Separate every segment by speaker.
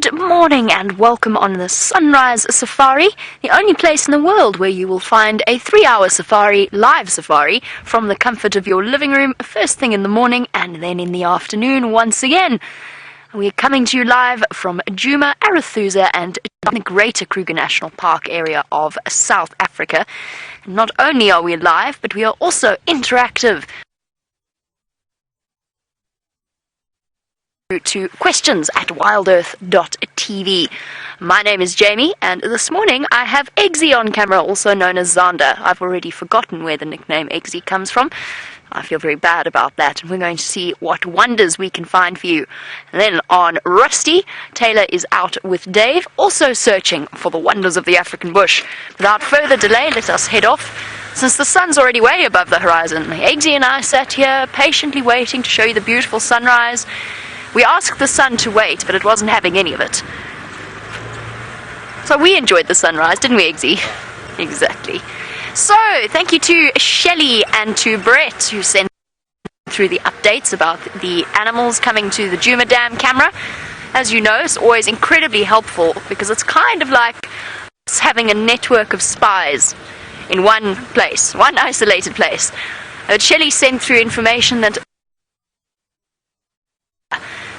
Speaker 1: Good morning and welcome on the Sunrise Safari, the only place in the world where you will find a 3-hour safari, live safari, from the comfort of your living room, first thing in the morning and then in the afternoon once again. We're coming to you live from Djuma, Arathusa and the Greater Kruger National Park area of South Africa. Not only are we live, but we are also interactive. To questions at WildEarthTV. My name is Jamie, and this morning I have Eggsy on camera, also known as Zander. I've already forgotten where the nickname Eggsy comes from. I feel very bad about that, and we're going to see what wonders we can find for you. And then on Rusty, Tayla is out with Dave, also searching for the wonders of the African bush. Without further delay, let us head off. Since the sun's already way above the horizon, Eggsy and I sat here patiently waiting to show you the beautiful sunrise. We asked the sun to wait, but it wasn't having any of it. So we enjoyed the sunrise, didn't we, Eggsy? Exactly. So, thank you to Shelley and to Brett who sent through the updates about the animals coming to the Djuma Dam camera. As you know, it's always incredibly helpful because it's kind of like having a network of spies in one place, one isolated place. Shelley sent through information that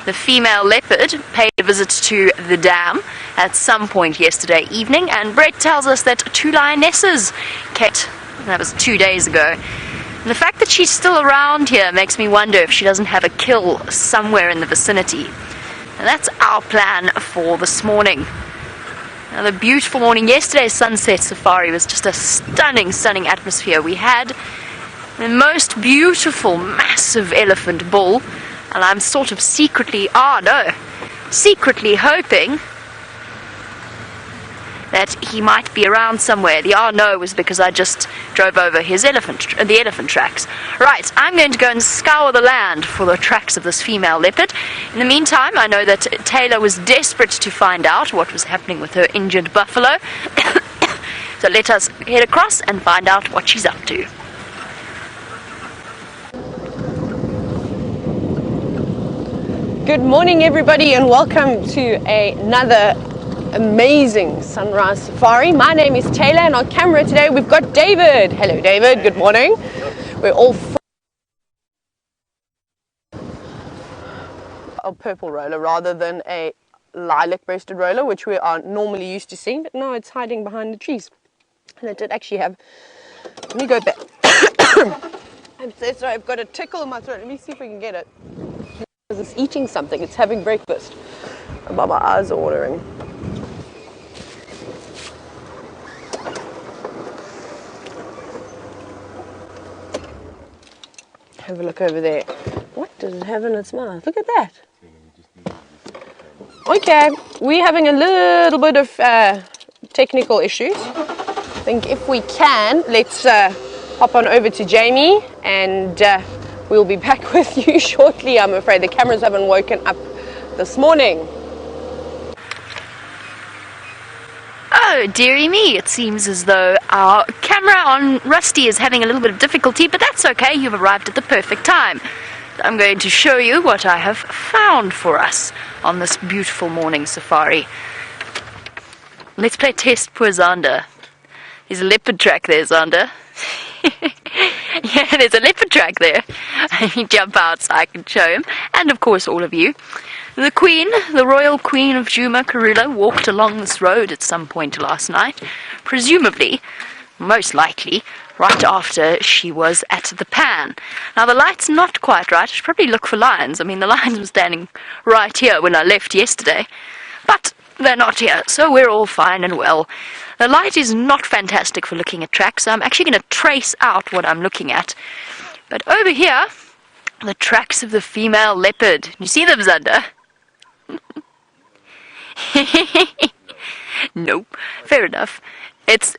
Speaker 1: the female leopard paid a visit to the dam at some point yesterday evening, and Brett tells us that 2 lionesses kept, that was 2 days ago. And the fact that she's still around here makes me wonder if she doesn't have a kill somewhere in the vicinity. And that's our plan for this morning. Now, the beautiful morning, yesterday's sunset safari was just a stunning, stunning atmosphere. We had the most beautiful, massive elephant bull. And I'm sort of secretly hoping that he might be around somewhere. The no was because I just drove over the elephant tracks. Right, I'm going to go and scour the land for the tracks of this female leopard. In the meantime, I know that Tayla was desperate to find out what was happening with her injured buffalo. So let us head across and find out what she's up to.
Speaker 2: Good morning, everybody, and welcome to another amazing sunrise safari. My name is Tayla, and on camera today we've got David. Hello, David. Good morning. We're all a purple roller rather than a lilac-breasted roller, which we are normally used to seeing, but now it's hiding behind the trees. And it did actually have. Let me go back. I'm so sorry. I've got a tickle in my throat. Let me see if we can get it. It's eating something, it's having breakfast. My eyes are watering. Have a look over there. What does it have in its mouth? Look at that. Okay, we're having a little bit of technical issues. I think if we can, let's hop on over to Jamie and we'll be back with you shortly. I'm afraid the cameras haven't woken up this morning.
Speaker 1: Oh, dearie me, it seems as though our camera on Rusty is having a little bit of difficulty, but that's okay, you've arrived at the perfect time. I'm going to show you what I have found for us on this beautiful morning safari. Let's play test poor Zander. There's a leopard track there, Zander. Yeah, there's a leopard track there. You jump out so I can show him, and of course all of you. The Queen, the Royal Queen of Djuma, Karula, walked along this road at some point last night, presumably, most likely, right after she was at the pan. Now the light's not quite right. I should probably look for lions. I mean, the lions were standing right here when I left yesterday, but they're not here, so we're all fine and well. The light is not fantastic for looking at tracks, so I'm actually going to trace out what I'm looking at. But over here, the tracks of the female leopard. You see them, Zander? Nope, fair enough.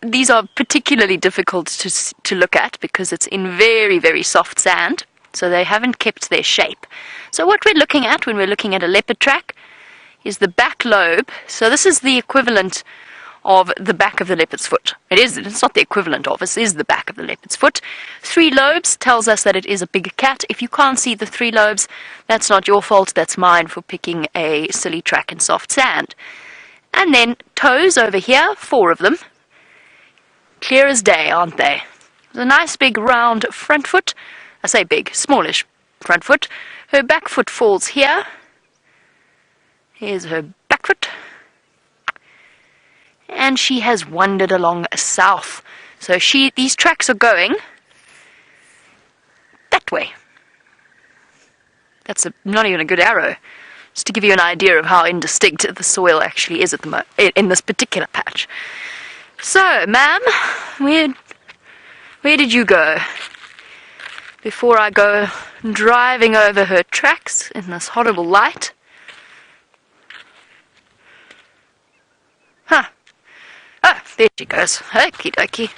Speaker 1: These are particularly difficult to look at because it's in very, very soft sand, so they haven't kept their shape. So what we're looking at when we're looking at a leopard track is the back lobe. So this is the equivalent of the back of the leopard's foot. It's not the equivalent of, it is the back of the leopard's foot. 3 lobes tells us that it is a bigger cat. If you can't see the 3 lobes, that's not your fault, that's mine for picking a silly track in soft sand. And then toes over here, 4 of them. Clear as day, aren't they? There's a nice big round front foot. I say big, smallish front foot. Her back foot falls here. Here's her back foot. And she has wandered along south. So these tracks are going that way. That's not even a good arrow. Just to give you an idea of how indistinct the soil actually is in this particular patch. So, ma'am, where did you go? Before I go driving over her tracks in this horrible light. Huh. Oh, there she goes. Okie dokie.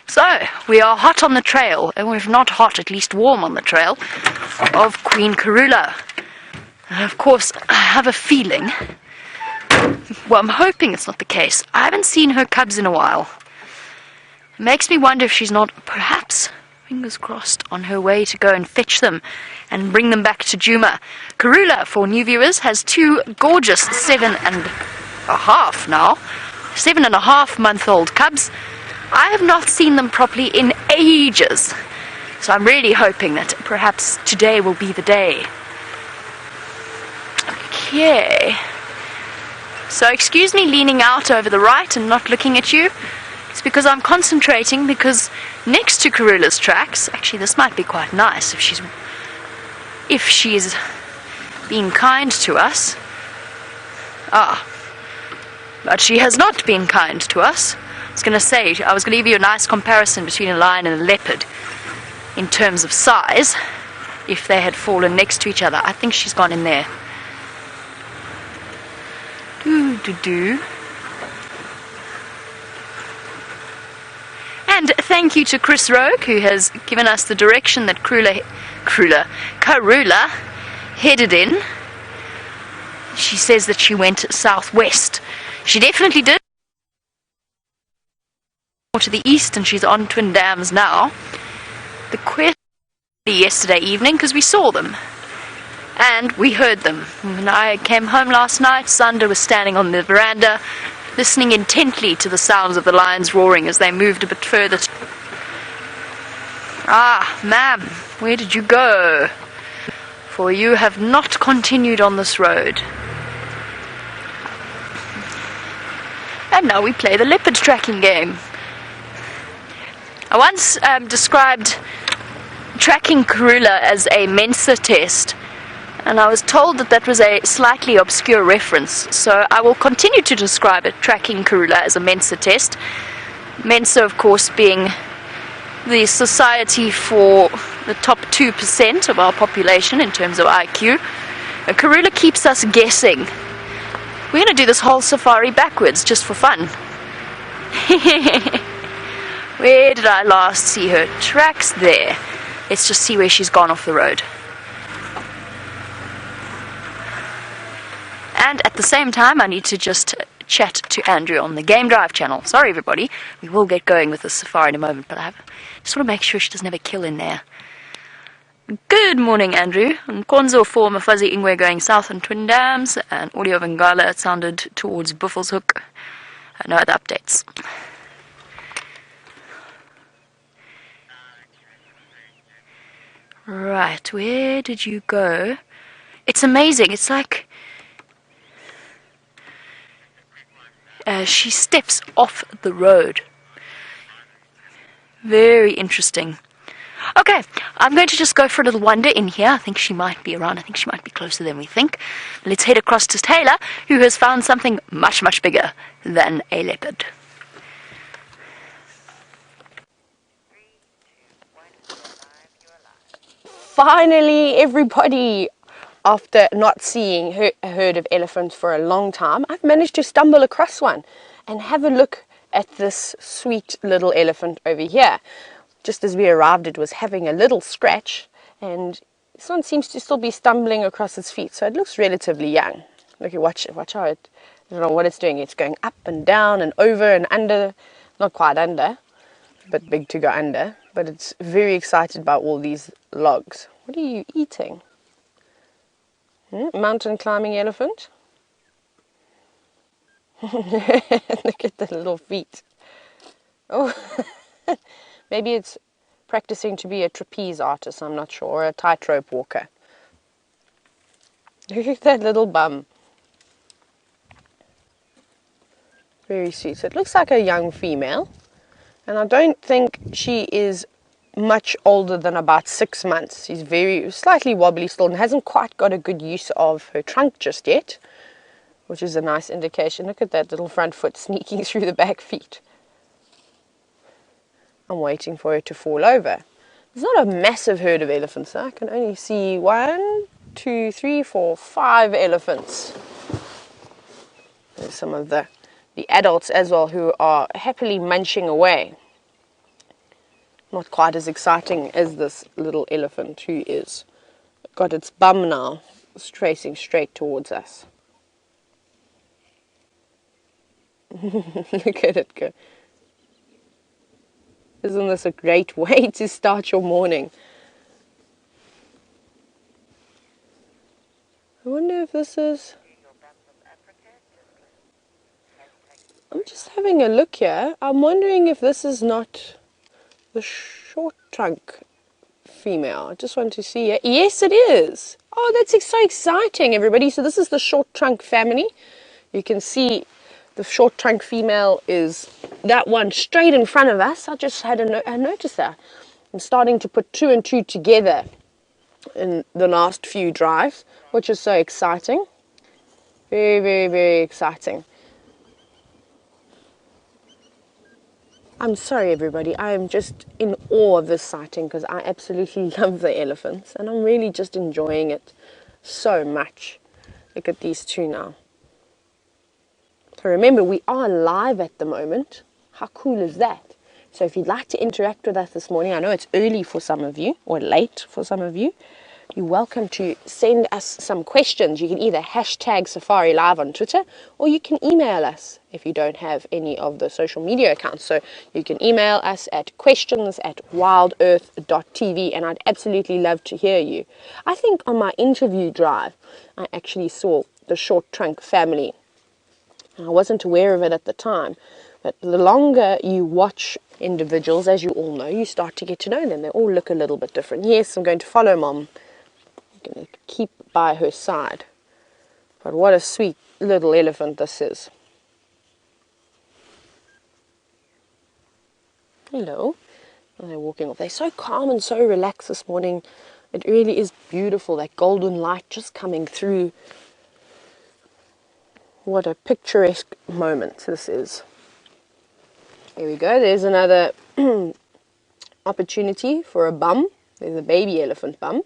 Speaker 1: So, we are hot on the trail, and if not hot, at least warm on the trail of Queen Karula. And of course, I have a feeling, well, I'm hoping it's not the case. I haven't seen her cubs in a while. It makes me wonder if she's not, perhaps, fingers crossed, on her way to go and fetch them and bring them back to Djuma. Karula, for new viewers, has 2 gorgeous 7.5-month-old cubs. I have not seen them properly in ages. So I'm really hoping that perhaps today will be the day. Okay. So excuse me leaning out over the right and not looking at you. It's because I'm concentrating, because next to Karula's tracks, actually this might be quite nice if she's been kind to us. But she has not been kind to us. I was going to give you a nice comparison between a lion and a leopard in terms of size, if they had fallen next to each other. I think she's gone in there. And thank you to Chris Rogue, who has given us the direction that Karula headed in. She says that she went southwest. She definitely did. More to the east, and she's on Twin Dams now. The quest yesterday evening, because we saw them. And we heard them. When I came home last night, Sander was standing on the veranda, listening intently to the sounds of the lions roaring as they moved a bit further. Ma'am, where did you go? For you have not continued on this road. And now we play the leopard tracking game. I once described tracking Karula as a Mensa test, and I was told that that was a slightly obscure reference, so I will continue to describe it, tracking Karula, as a Mensa test. Mensa, of course, being the society for the top 2% of our population in terms of IQ. Karula keeps us guessing. We're going to do this whole safari backwards, just for fun. Where did I last see her tracks? There. Let's just see where she's gone off the road. And at the same time, I need to just chat to Andrew on the Game Drive channel. Sorry, everybody. We will get going with the safari in a moment, but I just want to make sure she doesn't have a kill in there. Good morning, Andrew. Nkonzo for Mafuzzy Ingwe going south on Twin Dams, and Audio Vangala, it sounded towards Buffelshoek. No other updates. Right, where did you go? It's amazing. It's like she steps off the road. Very interesting. Okay, I'm going to just go for a little wander in here. I think she might be around. I think she might be closer than we think. Let's head across to Tayla, who has found something much, much bigger than a leopard.
Speaker 2: Finally, everybody, after not seeing a herd of elephants for a long time, I've managed to stumble across one and have a look at this sweet little elephant over here. Just as we arrived, it was having a little scratch, and this one seems to still be stumbling across its feet, so it looks relatively young. Look, watch how it, I don't know what it's doing. It's going up and down and over and under. Not quite under, a bit big to go under, but it's very excited by all these logs. What are you eating? Mountain climbing elephant? Look at the little feet. Oh, maybe it's practicing to be a trapeze artist, I'm not sure, or a tightrope walker. Look at that little bum. Very sweet. So it looks like a young female, and I don't think she is much older than about 6 months. She's very slightly wobbly still and hasn't quite got a good use of her trunk just yet, which is a nice indication. Look at that little front foot sneaking through the back feet. I'm waiting for her to fall over. There's not a massive herd of elephants. I can only see 1, 2, 3, 4, 5 elephants. There's some of the adults as well who are happily munching away. Not quite as exciting as this little elephant who is got its bum now. It's tracing straight towards us. Look at it go. Isn't this a great way to start your morning? I wonder if this is... I'm just having a look here. I'm wondering if this is not the short trunk female. I just want to see it. Yes, it is. Oh, that's so exciting, everybody. So this is the short trunk family. You can see the short trunk female is that one straight in front of us. I just had I noticed that. I'm starting to put 2 and 2 together in the last few drives, which is so exciting. Very, very, very exciting. I'm sorry, everybody. I am just in awe of this sighting because I absolutely love the elephants and I'm really just enjoying it so much. Look at these two now. So remember, we are live at the moment. How cool is that? So if you'd like to interact with us this morning, I know it's early for some of you or late for some of you. You're welcome to send us some questions. You can either hashtag Safari Live on Twitter or you can email us if you don't have any of the social media accounts. So you can email us at questions@WildEarthTV and I'd absolutely love to hear you. I think on my interview drive, I actually saw the short trunk family. I wasn't aware of it at the time, but the longer you watch individuals, as you all know, you start to get to know them. They all look a little bit different. Yes, I'm going to follow Mom. Going to keep by her side. But what a sweet little elephant this is. Hello. And they're walking off. They're so calm and so relaxed this morning. It really is beautiful, that golden light just coming through. What a picturesque moment this is. Here we go. There's another opportunity for a bum. There's a baby elephant bum.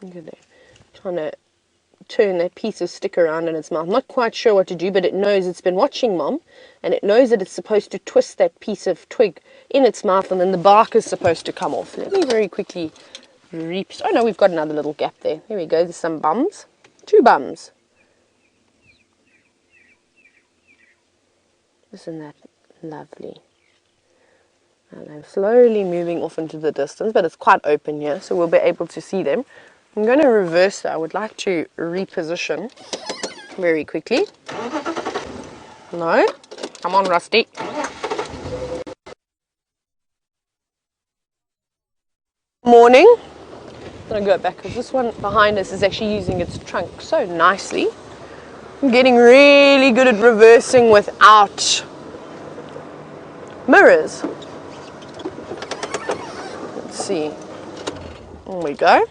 Speaker 2: Look at that. Trying to turn that piece of stick around in its mouth. Not quite sure what to do, but it knows it's been watching Mom, and it knows that it's supposed to twist that piece of twig in its mouth, and then the bark is supposed to come off. Let me very quickly reap. Oh no, we've got another little gap there. There we go. There's some bums. 2 bums. Isn't that lovely? And I'm slowly moving off into the distance, but it's quite open here, so we'll be able to see them. I'm going to reverse that. I would like to reposition very quickly. No? Come on, Rusty. Morning. I'm going to go back because this one behind us is actually using its trunk so nicely. I'm getting really good at reversing without mirrors. Let's see. There we go.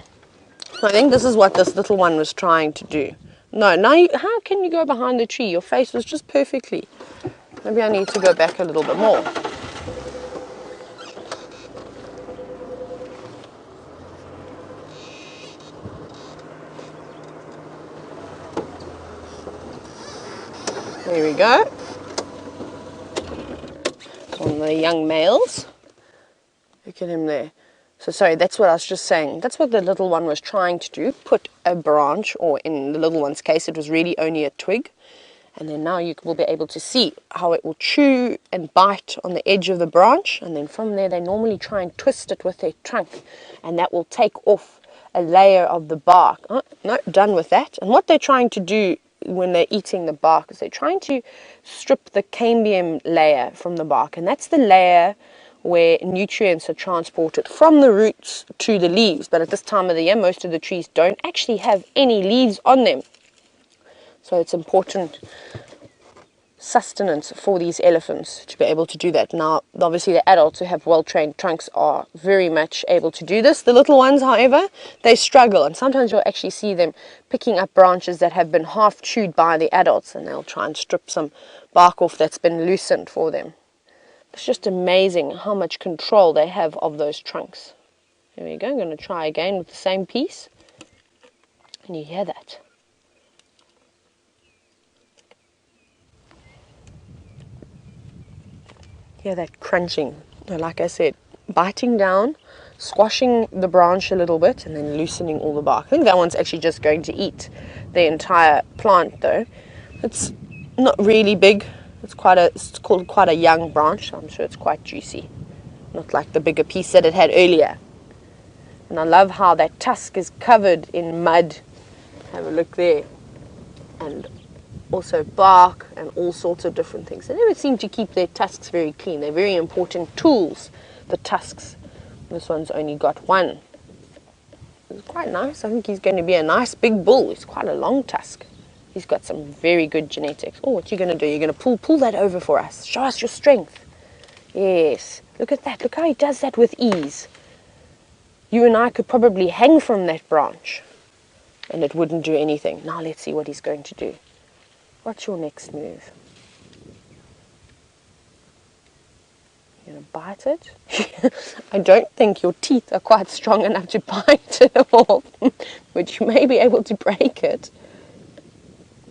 Speaker 2: I think this is what this little one was trying to do. No, now how can you go behind the tree? Your face was just perfectly. Maybe I need to go back a little bit more. There we go. On the young males. Look at him there. So sorry, that's what I was just saying. That's what the little one was trying to do. Put a branch, or in the little one's case, it was really only a twig. And then now you will be able to see how it will chew and bite on the edge of the branch. And then from there, they normally try and twist it with their trunk. And that will take off a layer of the bark. Oh, no, done with that. And what they're trying to do when they're eating the bark is they're trying to strip the cambium layer from the bark. And that's the layer where nutrients are transported from the roots to the leaves. But at this time of the year, most of the trees don't actually have any leaves on them. So it's important sustenance for these elephants to be able to do that. Now, obviously the adults who have well-trained trunks are very much able to do this. The little ones, however, they struggle, and sometimes you'll actually see them picking up branches that have been half chewed by the adults, and they'll try and strip some bark off that's been loosened for them. It's just amazing how much control they have of those trunks. There we go. I'm going to try again with the same piece, and you hear that. Hear that crunching. Like I said, biting down, squashing the branch a little bit, and then loosening all the bark. I think that one's actually just going to eat the entire plant, though. It's not really big. It's called quite a young branch, so I'm sure it's quite juicy. Not like the bigger piece that it had earlier. And I love how that tusk is covered in mud. Have a look there. And also bark and all sorts of different things. They never seem to keep their tusks very clean. They're very important tools, the tusks. This one's only got one. It's quite nice. I think he's going to be a nice big bull. It's quite a long tusk. He's got some very good genetics. Oh, what are you going to do? You're going to pull that over for us. Show us your strength. Yes. Look at that. Look how he does that with ease. You and I could probably hang from that branch and it wouldn't do anything. Now let's see what he's going to do. What's your next move? You're going to bite it? I don't think your teeth are quite strong enough to bite it off, but you may be able to break it.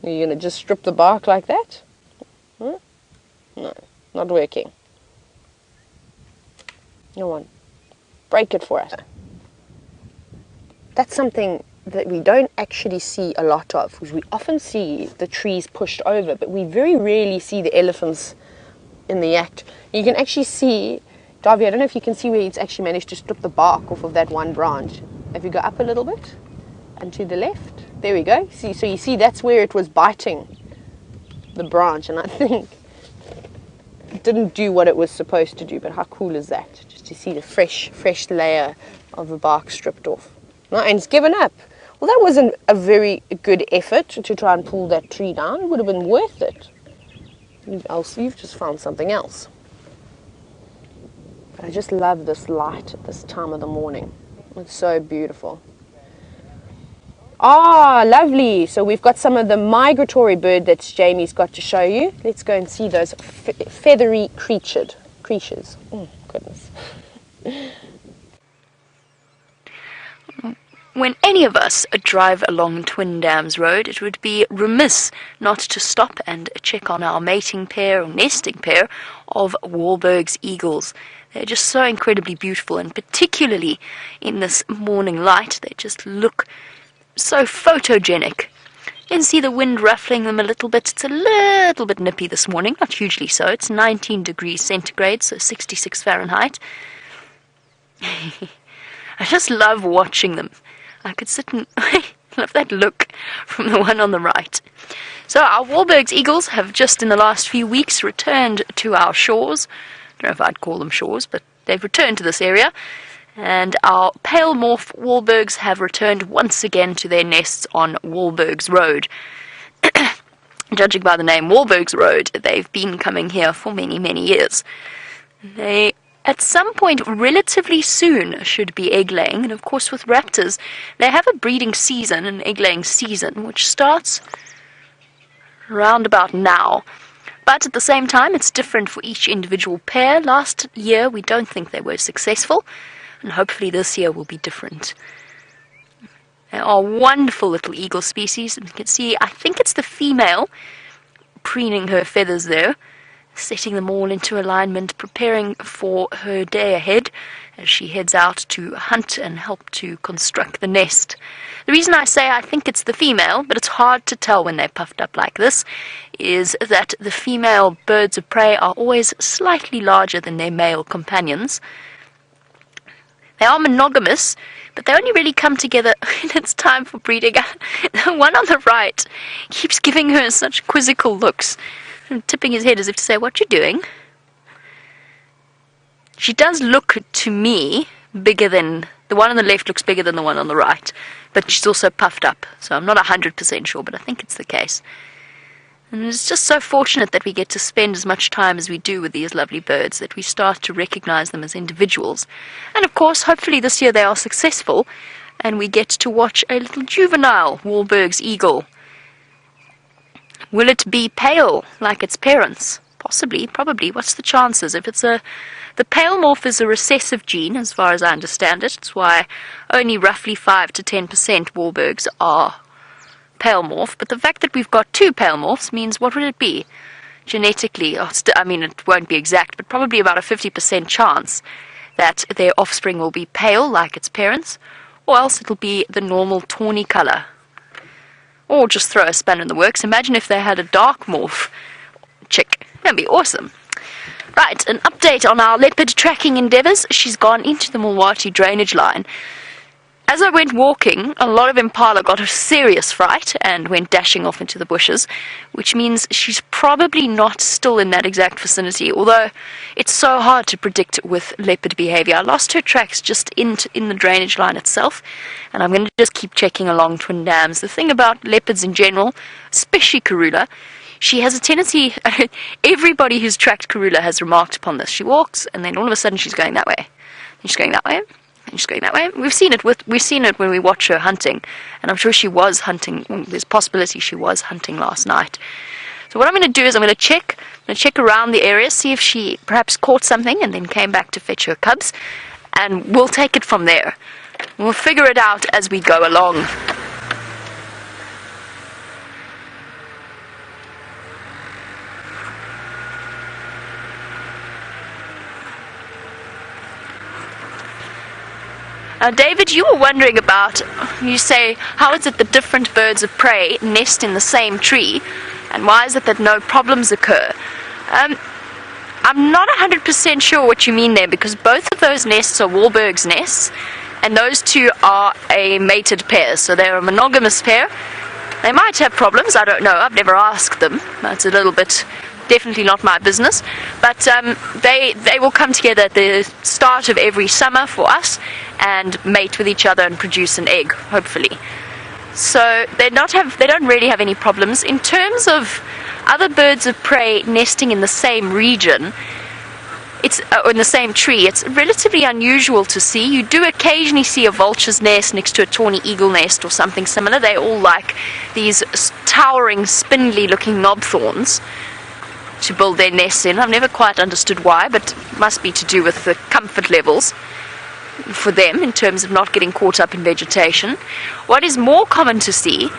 Speaker 2: Are you going to just strip the bark like that? No, not working. No one. Break it for us. That's something that we don't actually see a lot of, because we often see the trees pushed over, but we very rarely see the elephants in the act. You can actually see, Davy, I don't know if you can see where it's actually managed to strip the bark off of that one branch. If you go up a little bit and to the left, there we go. See, so you see that's where it was biting the branch, and I think it didn't do what it was supposed to do. But how cool is that? Just to see the fresh layer of the bark stripped off. No, and it's given up. Well, that wasn't a very good effort to try and pull that tree down. It would have been worth it. You've just found something else. But I just love this light at this time of the morning. It's so beautiful. Ah, lovely. So we've got some of the migratory bird that Jamie's got to show you. Let's go and see those feathery creatures. Oh, goodness.
Speaker 1: When any of us drive along Twin Dams Road, it would be remiss not to stop and check on our mating pair or nesting pair of Wahlbergs eagles. They're just so incredibly beautiful, and particularly in this morning light, they just look so photogenic. You can see the wind ruffling them a little bit. It's a little bit nippy this morning, not hugely so. It's 19 degrees centigrade, so 66 Fahrenheit. I just love watching them. I could sit and love that look from the one on the right. So our Wahlbergs eagles have just in the last few weeks returned to our shores. I don't know if I'd call them shores, but they've returned to this area. And our pale morph Wahlbergs have returned once again to their nests on Wahlbergs Road. Judging by the name Wahlbergs Road, they've been coming here for many, many years. They at some point relatively soon should be egg-laying, and of course with raptors, they have a breeding season, an egg-laying season, which starts round about now. But at the same time, it's different for each individual pair. Last year, we don't think they were successful, and hopefully this year will be different. They are wonderful little eagle species, and you can see, I think it's the female preening her feathers there. setting them all into alignment, preparing for her day ahead as she heads out to hunt and help to construct the nest. The reason I say I think it's the female, but it's hard to tell when they're puffed up like this, is that the female birds of prey are always slightly larger than their male companions. They are monogamous, but they only really come together when it's time for breeding. The one on the right keeps giving her such quizzical looks, and tipping his head as if to say, "What you doing?" She does look, to me, bigger than... The one on the left looks bigger than the one on the right, but she's also puffed up, so I'm not 100% sure, but I think it's the case. And it's just so fortunate that we get to spend as much time as we do with these lovely birds, that we start to recognize them as individuals. And of course, hopefully this year they are successful, and we get to watch a little juvenile Wahlberg's eagle. Will it be pale like its parents? Possibly, probably. What's the chances? If it's the pale morph is a recessive gene, as far as I understand it. It's why only roughly 5 to 10% Wahlbergs are pale morph. But the fact that we've got 2 pale morphs means, what would it be? Genetically, I mean, it won't be exact, but probably about a 50% chance that their offspring will be pale like its parents, or else it'll be the normal tawny colour. Or just throw a spanner in the works. Imagine if they had a dark morph chick. That'd be awesome. Right, an update on our leopard tracking endeavours. She's gone into the Mulwati drainage line. As I went walking, a lot of impala got a serious fright and went dashing off into the bushes, which means she's probably not still in that exact vicinity, although it's so hard to predict with leopard behaviour. I lost her tracks just in the drainage line itself, and I'm going to just keep checking along Twin Dams. The thing about leopards in general, especially Karula, she has a tendency, everybody who's tracked Karula has remarked upon this. She walks, and then all of a sudden she's going that way, and she's going that way, and she's going that way. We've seen it when we watch her hunting, and I'm sure she was hunting. There's a possibility she was hunting last night. So what I'm going to do is I'm going to check around the area, see if she perhaps caught something, and then came back to fetch her cubs, and we'll take it from there. We'll figure it out as we go along. David, you were wondering about, you say, how is it that different birds of prey nest in the same tree, and why is it that no problems occur? I'm not 100% sure what you mean there, because both of those nests are Wahlberg's nests, and those two are a mated pair, so they're a monogamous pair. They might have problems, I don't know, I've never asked them. That's a little bit... definitely not my business, but they will come together at the start of every summer for us and mate with each other and produce an egg, hopefully. So they don't really have any problems. In terms of other birds of prey nesting in the same region, or in the same tree, it's relatively unusual to see. You do occasionally see a vulture's nest next to a tawny eagle nest or something similar. They all like these towering, spindly looking knob thorns to build their nests in. I've never quite understood why, but it must be to do with the comfort levels for them in terms of not getting caught up in vegetation. What is more common to see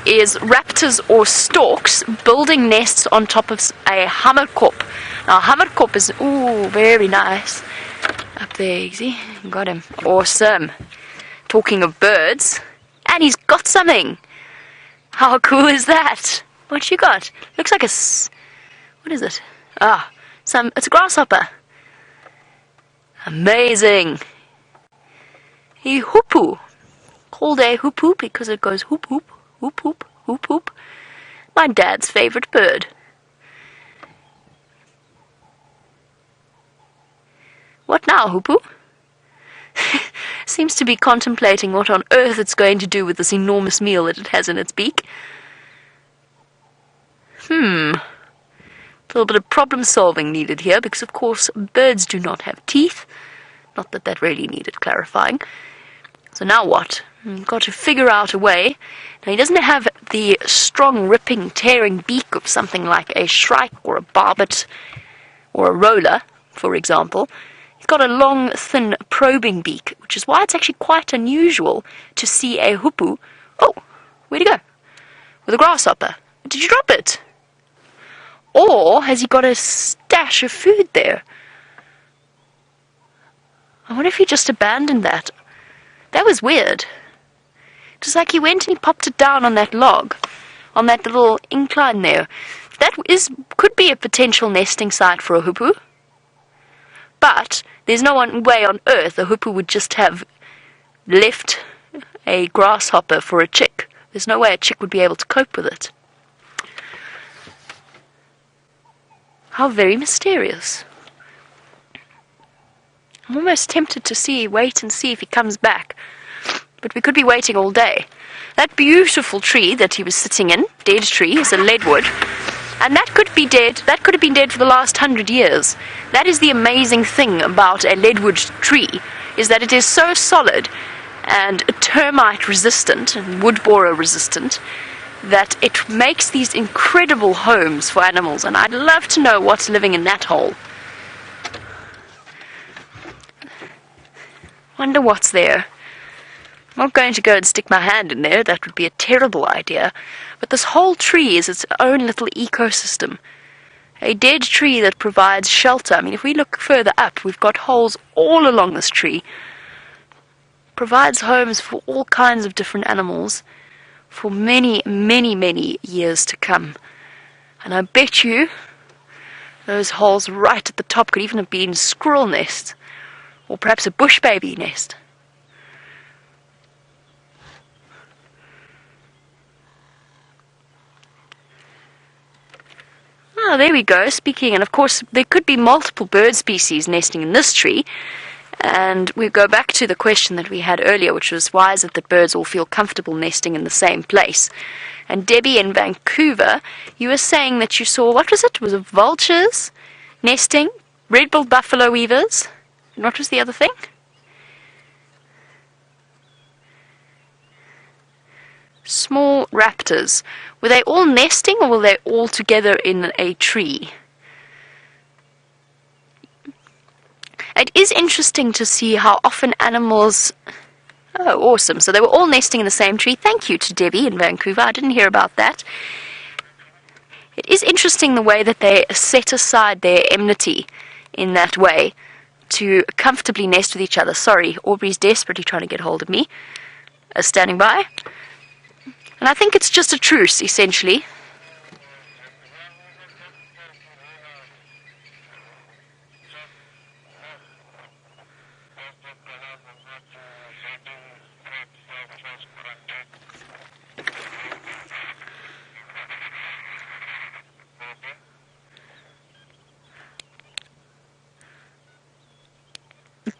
Speaker 1: is raptors or storks building nests on top of a hammerkop. Now, hammerkop is, ooh, very nice. Up there, easy. Got him. Awesome. Talking of birds, and he's got something. How cool is that? What you got? Looks like a... what is it? It's a grasshopper. Amazing. A hoopoe. Called a hoopoe because it goes hoop hoop, hoop hoop, hoop hoop. My dad's favorite bird. What now, hoopoe? Seems to be contemplating what on earth it's going to do with this enormous meal that it has in its beak. A little bit of problem solving needed here, because of course birds do not have teeth. Not that that really needed clarifying. So now what? You've got to figure out a way. Now he doesn't have the strong, ripping, tearing beak of something like a shrike or a barbet or a roller, for example. He's got a long, thin, probing beak, which is why it's actually quite unusual to see a hoopoe. Oh, where'd he go? With a grasshopper. Did you drop it? Or has he got a stash of food there? I wonder if he just abandoned that. That was weird. Just like he went and he popped it down on that log, on that little incline there. That could be a potential nesting site for a hoopoe. But there's no way on earth a hoopoe would just have left a grasshopper for a chick. There's no way a chick would be able to cope with it. How very mysterious. I'm almost tempted to wait and see if he comes back. But we could be waiting all day. That beautiful tree that he was sitting in, dead tree, is a leadwood. And that could be dead. That could have been dead for the last 100 years. That is the amazing thing about a leadwood tree, is that it is so solid and termite resistant and wood borer resistant that it makes these incredible homes for animals. And I'd love to know what's living in that hole. Wonder what's there. I'm not going to go and stick my hand in there, that would be a terrible idea. But this whole tree is its own little ecosystem. A dead tree that provides shelter. I mean, if we look further up, we've got holes all along this tree. Provides homes for all kinds of different animals for many, many, many years to come. And I bet you those holes right at the top could even have been squirrel nests, or perhaps a bush baby nest. Ah, there we go, speaking, and of course there could be multiple bird species nesting in this tree, and we go back to the question that we had earlier, which was why is it that birds all feel comfortable nesting in the same place? And Debbie in Vancouver, you were saying that you saw, what was it? Was it vultures nesting, red-billed buffalo weavers, and what was the other thing? Small raptors. Were they all nesting or were they all together in a tree? It is interesting to see how often animals... Oh, awesome. So they were all nesting in the same tree. Thank you to Debbie in Vancouver. I didn't hear about that. It is interesting the way that they set aside their enmity in that way to comfortably nest with each other. Sorry, Aubrey's desperately trying to get hold of me. Standing by. And I think it's just a truce, essentially.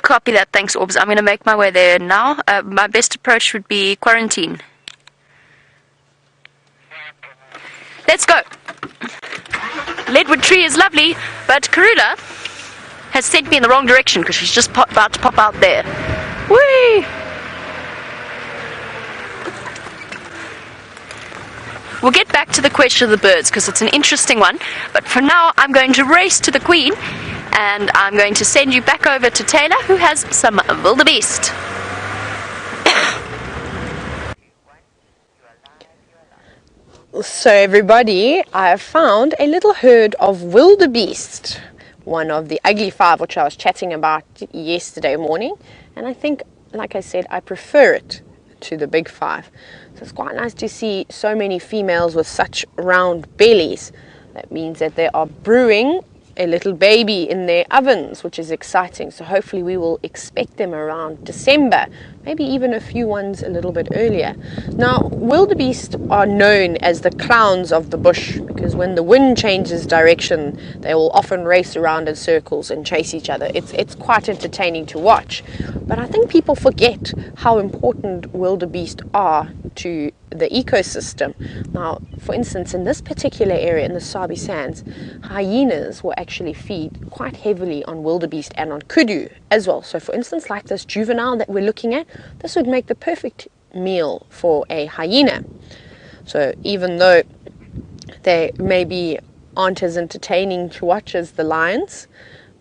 Speaker 1: Copy that, thanks, Orbs. I'm going to make my way there now. My best approach would be quarantine. Let's go. Leadwood tree is lovely, but Karula has sent me in the wrong direction because she's just about to pop out there. Whee! We'll get back to the question of the birds because it's an interesting one, but for now I'm going to race to the Queen and I'm going to send you back over to Tayla, who has some wildebeest.
Speaker 2: So everybody, I have found a little herd of wildebeest, one of the ugly five which I was chatting about yesterday morning, and I think, like I said, I prefer it to the big five. So it's quite nice to see so many females with such round bellies. That means that they are brewing a little baby in their ovens, which is exciting. So hopefully we will expect them around December, maybe even a few ones a little bit earlier. Now, wildebeest are known as the clowns of the bush because when the wind changes direction, they will often race around in circles and chase each other. It's quite entertaining to watch. But I think people forget how important wildebeest are to the ecosystem. Now, for instance, in this particular area, in the Sabi Sands, hyenas will actually feed quite heavily on wildebeest and on kudu as well. So, for instance, like this juvenile that we're looking at, this would make the perfect meal for a hyena. So, even though they maybe aren't as entertaining to watch as the lions,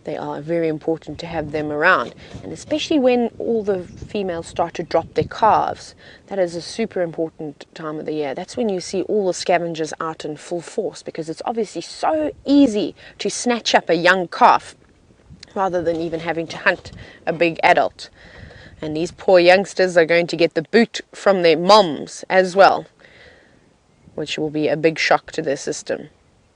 Speaker 2: they are very important to have them around. And especially when all the females start to drop their calves, that is a super important time of the year. That's when you see all the scavengers out in full force, because it's obviously so easy to snatch up a young calf rather than even having to hunt a big adult. And these poor youngsters are going to get the boot from their moms as well, which will be a big shock to their system.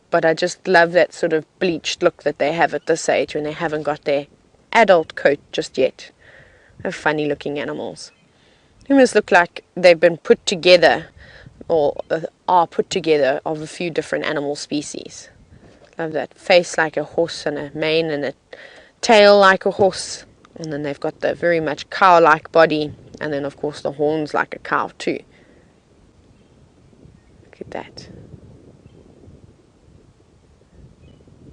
Speaker 2: But I just love that sort of bleached look that they have at this age when they haven't got their adult coat just yet. They're funny looking animals. They almost look like they've been put together, or are put together, of a few different animal species. Love that. Face like a horse and a mane and a tail like a horse. And then they've got the very much cow-like body. And then of course the horns like a cow too. Look at that.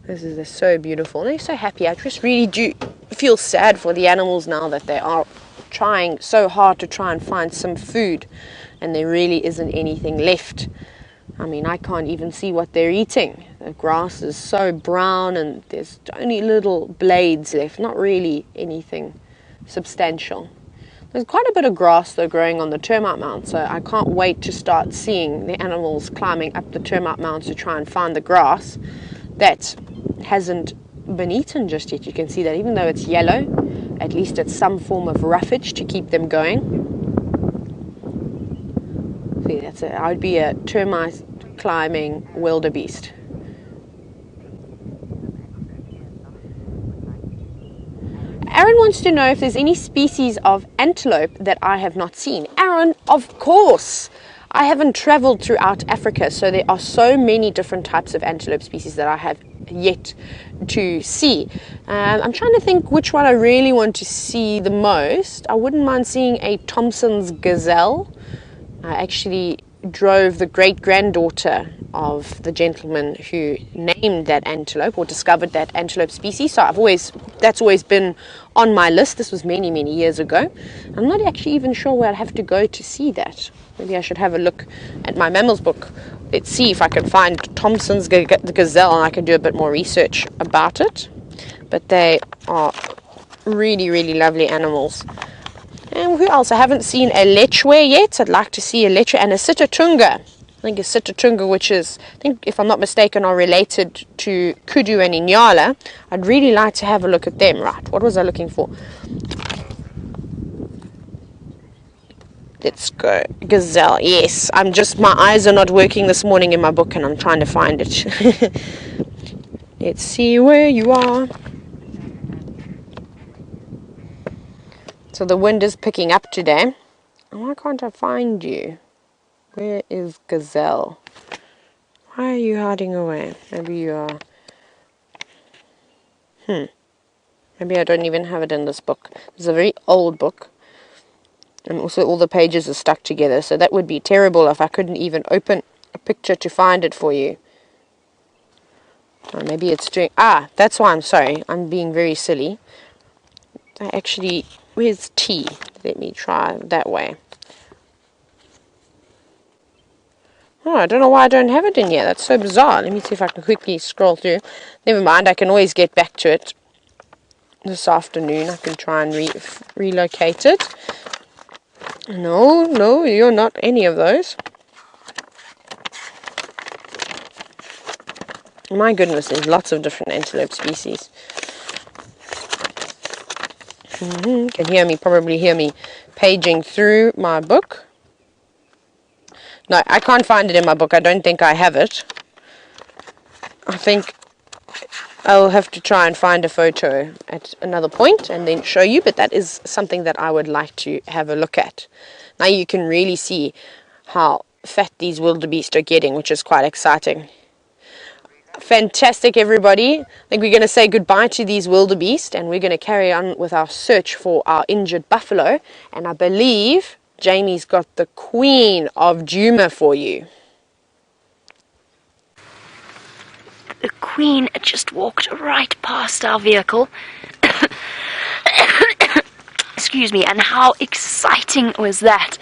Speaker 2: They're so beautiful, and they're so happy. I just really do feel sad for the animals now that they are trying so hard to try and find some food, and there really isn't anything left. I mean, I can't even see what they're eating. The grass is so brown, and there's only little blades left, not really anything substantial. There's quite a bit of grass though growing on the termite mound, so I can't wait to start seeing the animals climbing up the termite mounds to try and find the grass that hasn't been eaten just yet. You can see that even though it's yellow, at least it's some form of roughage to keep them going. See, I would be a termite climbing wildebeest. Aaron wants to know if there's any species of antelope that I have not seen. Aaron, of course! I haven't traveled throughout Africa, so there are so many different types of antelope species that I have yet to see. I'm trying to think which one I really want to see the most. I wouldn't mind seeing a Thompson's gazelle. I actually drove the great-granddaughter of the gentleman who named that antelope or discovered that antelope species, so that's always been on my list. This was many years ago. I'm not actually even sure where I'd have to go to see that. Maybe I should have a look at my mammals book. Let's see if I can find Thompson's gazelle, and I can do a bit more research about it. But they are really lovely animals. And who else? I haven't seen a lechwe yet. I'd like to see a lechwe and a sitatunga. I think a sitatunga, which is, I think if I'm not mistaken, are related to kudu and inyala. I'd really like to have a look at them. Right, what was I looking for? Let's go. Gazelle, yes. My eyes are not working this morning in my book, and I'm trying to find it. Let's see where you are. So the wind is picking up today. Why can't I find you? Where is Gazelle? Why are you hiding away? Maybe you are... Maybe I don't even have it in this book. It's a very old book. And also all the pages are stuck together. So that would be terrible if I couldn't even open a picture to find it for you. Or maybe it's doing... that's why I'm sorry. I'm being very silly. I actually... Where's T? Let me try that way. Oh, I don't know why I don't have it in here. That's so bizarre. Let me see if I can quickly scroll through. Never mind, I can always get back to it this afternoon. I can try and relocate it. No, you're not any of those. My goodness, there's lots of different antelope species. You can probably hear me paging through my book. No, I can't find it in my book. I don't think I have it. I think I'll have to try and find a photo at another point and then show you, but that is something that I would like to have a look at. Now you can really see how fat these wildebeest are getting, which is quite exciting. Fantastic, everybody. I think we're going to say goodbye to these wildebeest, and we're going to carry on with our search for our injured buffalo. And I believe Jamie's got the Queen of Djuma for you.
Speaker 1: The Queen just walked right past our vehicle. Excuse me, and how exciting was that?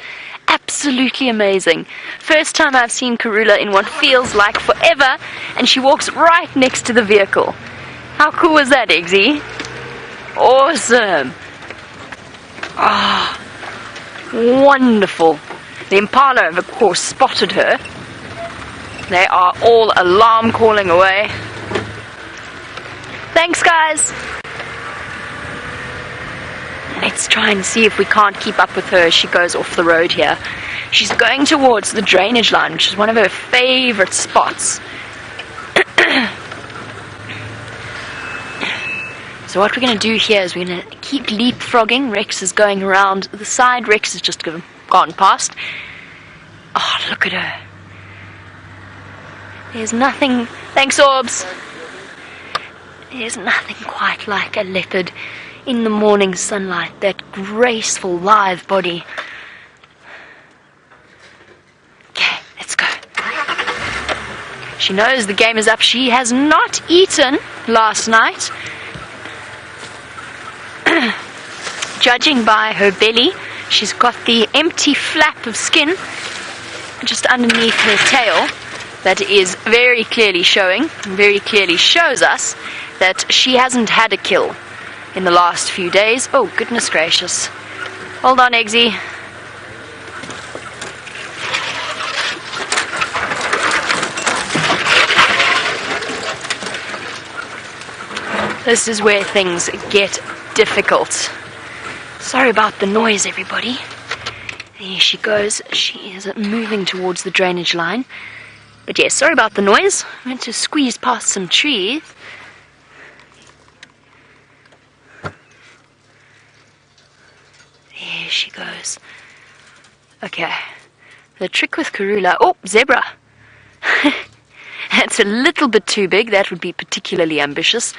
Speaker 1: Absolutely amazing. First time I've seen Karula in what feels like forever, and she walks right next to the vehicle. How cool was that, Eggsy? Awesome. Ah, wonderful. The impala, of course, spotted her. They are all alarm calling away. Thanks, guys. Let's try and see if we can't keep up with her as she goes off the road here. She's going towards the drainage line, which is one of her favorite spots. So what we're going to do here is we're going to keep leapfrogging. Rex is going around the side. Rex has just gone past. Oh, look at her. There's nothing... Thanks, Orbs. There's nothing quite like a leopard in the morning sunlight. That graceful, lithe body. Okay, let's go. She knows the game is up. She has not eaten last night. Judging by her belly, she's got the empty flap of skin just underneath her tail that is very clearly showing, very clearly shows us that she hasn't had a kill in the last few days. Oh, goodness gracious. Hold on, Eggsy. This is where things get difficult. Sorry about the noise, everybody. There she goes. She is moving towards the drainage line. But yes, sorry about the noise. I went to squeeze past some trees. There she goes. Okay. The trick with Karula... Oh, zebra! That's a little bit too big. That would be particularly ambitious.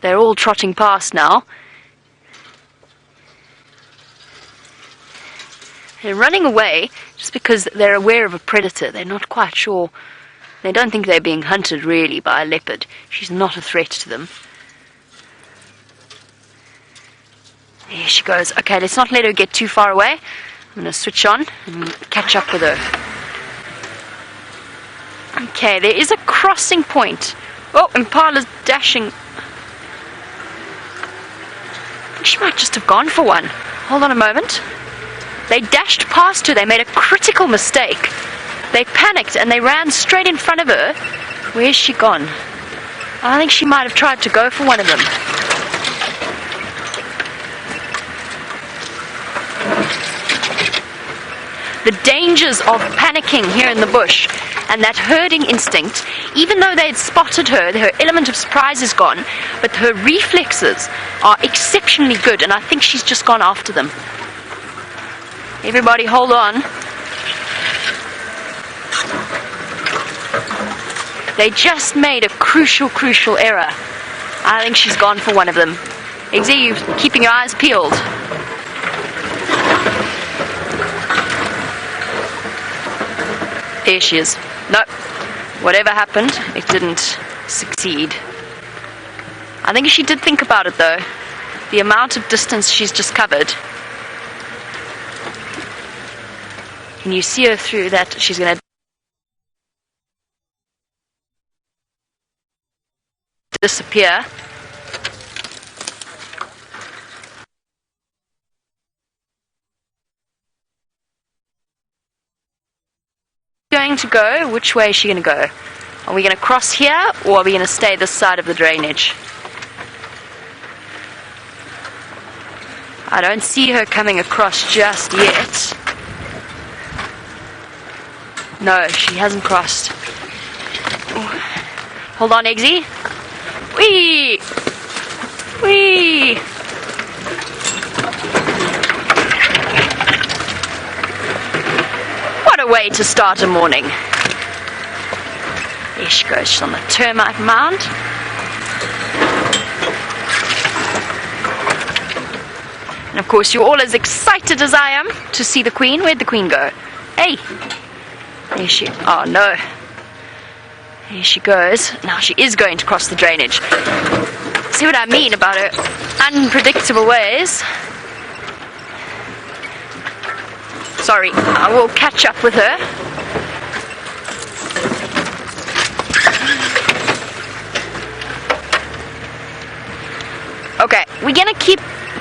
Speaker 1: They're all trotting past now. They're running away just because they're aware of a predator. They're not quite sure. They don't think they're being hunted really by a leopard. She's not a threat to them. There she goes. Okay, let's not let her get too far away. I'm going to switch on and catch up with her. Okay, there is a crossing point. Oh, Impala's dashing. I think she might just have gone for one. Hold on a moment. They dashed past her. They made a critical mistake. They panicked and they ran straight in front of her. Where's she gone? I think she might have tried to go for one of them. The dangers of panicking here in the bush and that herding instinct, even though they had spotted her, her element of surprise is gone, but her reflexes are exceptionally good, and I think she's just gone after them. Everybody hold on. They just made a crucial error. I think she's gone for one of them. Eggsy, you're keeping your eyes peeled. There she is. No, whatever happened, it didn't succeed. I think she did think about it though. The amount of distance she's just covered. Can you see her through that? She's going to disappear. Going to go? Which way is she going to go? Are we going to cross here, or are we going to stay this side of the drainage? I don't see her coming across just yet. No, she hasn't crossed. Ooh. Hold on, Eggsy. Whee! Whee! What a way to start a morning. There she goes. She's on the termite mound. And of course, you're all as excited as I am to see the queen. Where'd the queen go? Hey! There she... Oh, no. Here she goes. Now she is going to cross the drainage. See what I mean about her unpredictable ways? Sorry, I will catch up with her. we're going to keep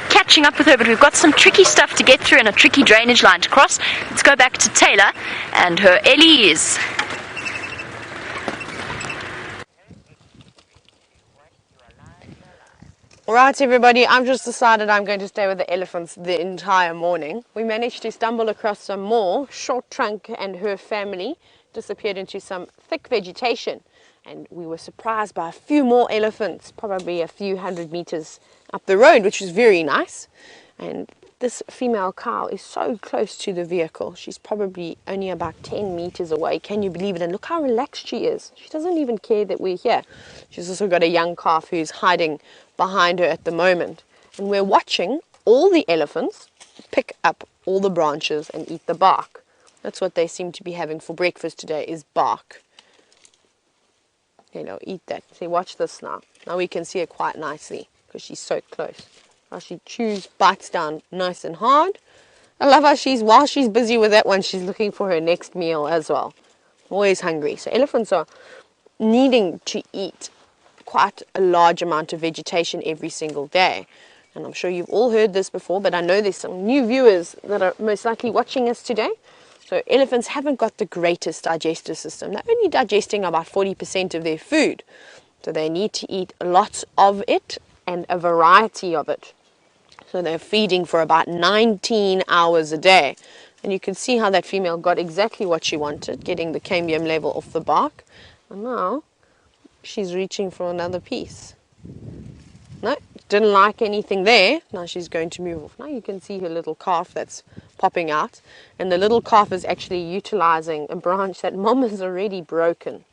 Speaker 1: catching up with her, but we've got some tricky stuff to get through and a tricky drainage line to cross. Let's go back to Tayla and her Ellies.
Speaker 2: Alright everybody, I've just decided I'm going to stay with the elephants the entire morning. We managed to stumble across some more. Short Trunk and her family disappeared into some thick vegetation, and we were surprised by a few more elephants, probably a few 100 meters up the road, which was very nice. And this female cow is so close to the vehicle. She's probably only about 10 meters away. Can you believe it? And look how relaxed she is. She doesn't even care that we're here. She's also got a young calf who's hiding behind her at the moment. And we're watching all the elephants pick up all the branches and eat the bark. That's what they seem to be having for breakfast today, is bark. You know, eat that. See, watch this now. Now we can see her quite nicely because she's so close. How she chews, bites down nice and hard. I love how while she's busy with that one, she's looking for her next meal as well. Always hungry. So elephants are needing to eat quite a large amount of vegetation every single day. And I'm sure you've all heard this before, but I know there's some new viewers that are most likely watching us today. So elephants haven't got the greatest digestive system. They're only digesting about 40% of their food. So they need to eat lots of it and a variety of it. So they're feeding for about 19 hours a day. And you can see how that female got exactly what she wanted, getting the cambium level off the bark. And now she's reaching for another piece. No, didn't like anything there. Now she's going to move off. Now you can see her little calf that's popping out. And the little calf is actually utilizing a branch that mom has already broken.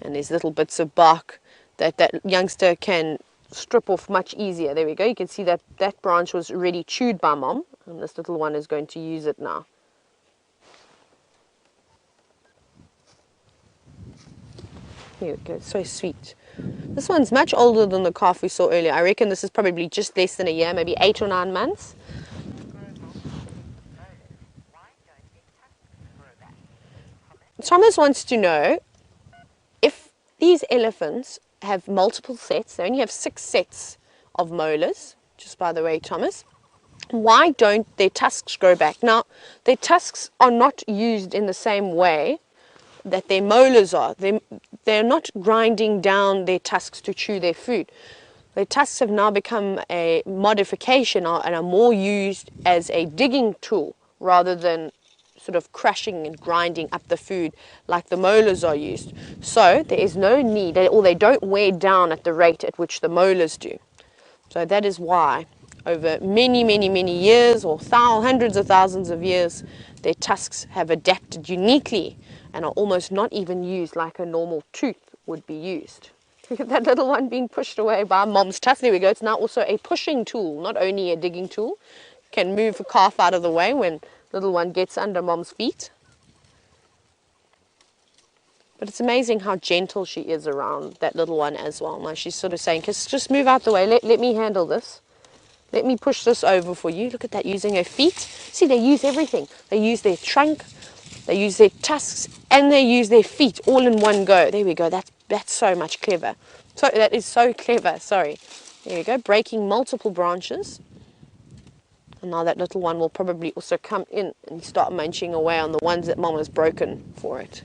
Speaker 2: And there's little bits of bark that that youngster can strip off much easier. There we go. You can see that that branch was already chewed by mom, and this little one is going to use it now. Here we go. So sweet. This one's much older than the calf we saw earlier. I reckon this is probably just less than a year, maybe 8 or 9 months. Thomas wants to know if these elephants have multiple sets. They only have 6 sets of molars, just by the way, Thomas. Why don't their tusks grow back? Now, their tusks are not used in the same way that their molars are. They're not grinding down their tusks to chew their food. Their tusks have now become a modification and are more used as a digging tool rather than sort of crushing and grinding up the food like the molars are used. So there is no need, or they don't wear down at the rate at which the molars do. So that is why over many, many, many years, or hundreds of thousands of years, their tusks have adapted uniquely and are almost not even used like a normal tooth would be used. Look at that little one being pushed away by mom's tusk. There we go. It's now also a pushing tool, not only a digging tool. Can move a calf out of the way when little one gets under mom's feet. But it's amazing how gentle she is around that little one as well. Now she's sort of saying, just move out the way, let me handle this. Let me push this over for you. Look at that, using her feet. See, they use everything. They use their trunk, they use their tusks, and they use their feet all in one go. There we go, that's so much clever. So that is so clever, sorry. There we go, breaking multiple branches. And now that little one will probably also come in and start munching away on the ones that mom has broken for it.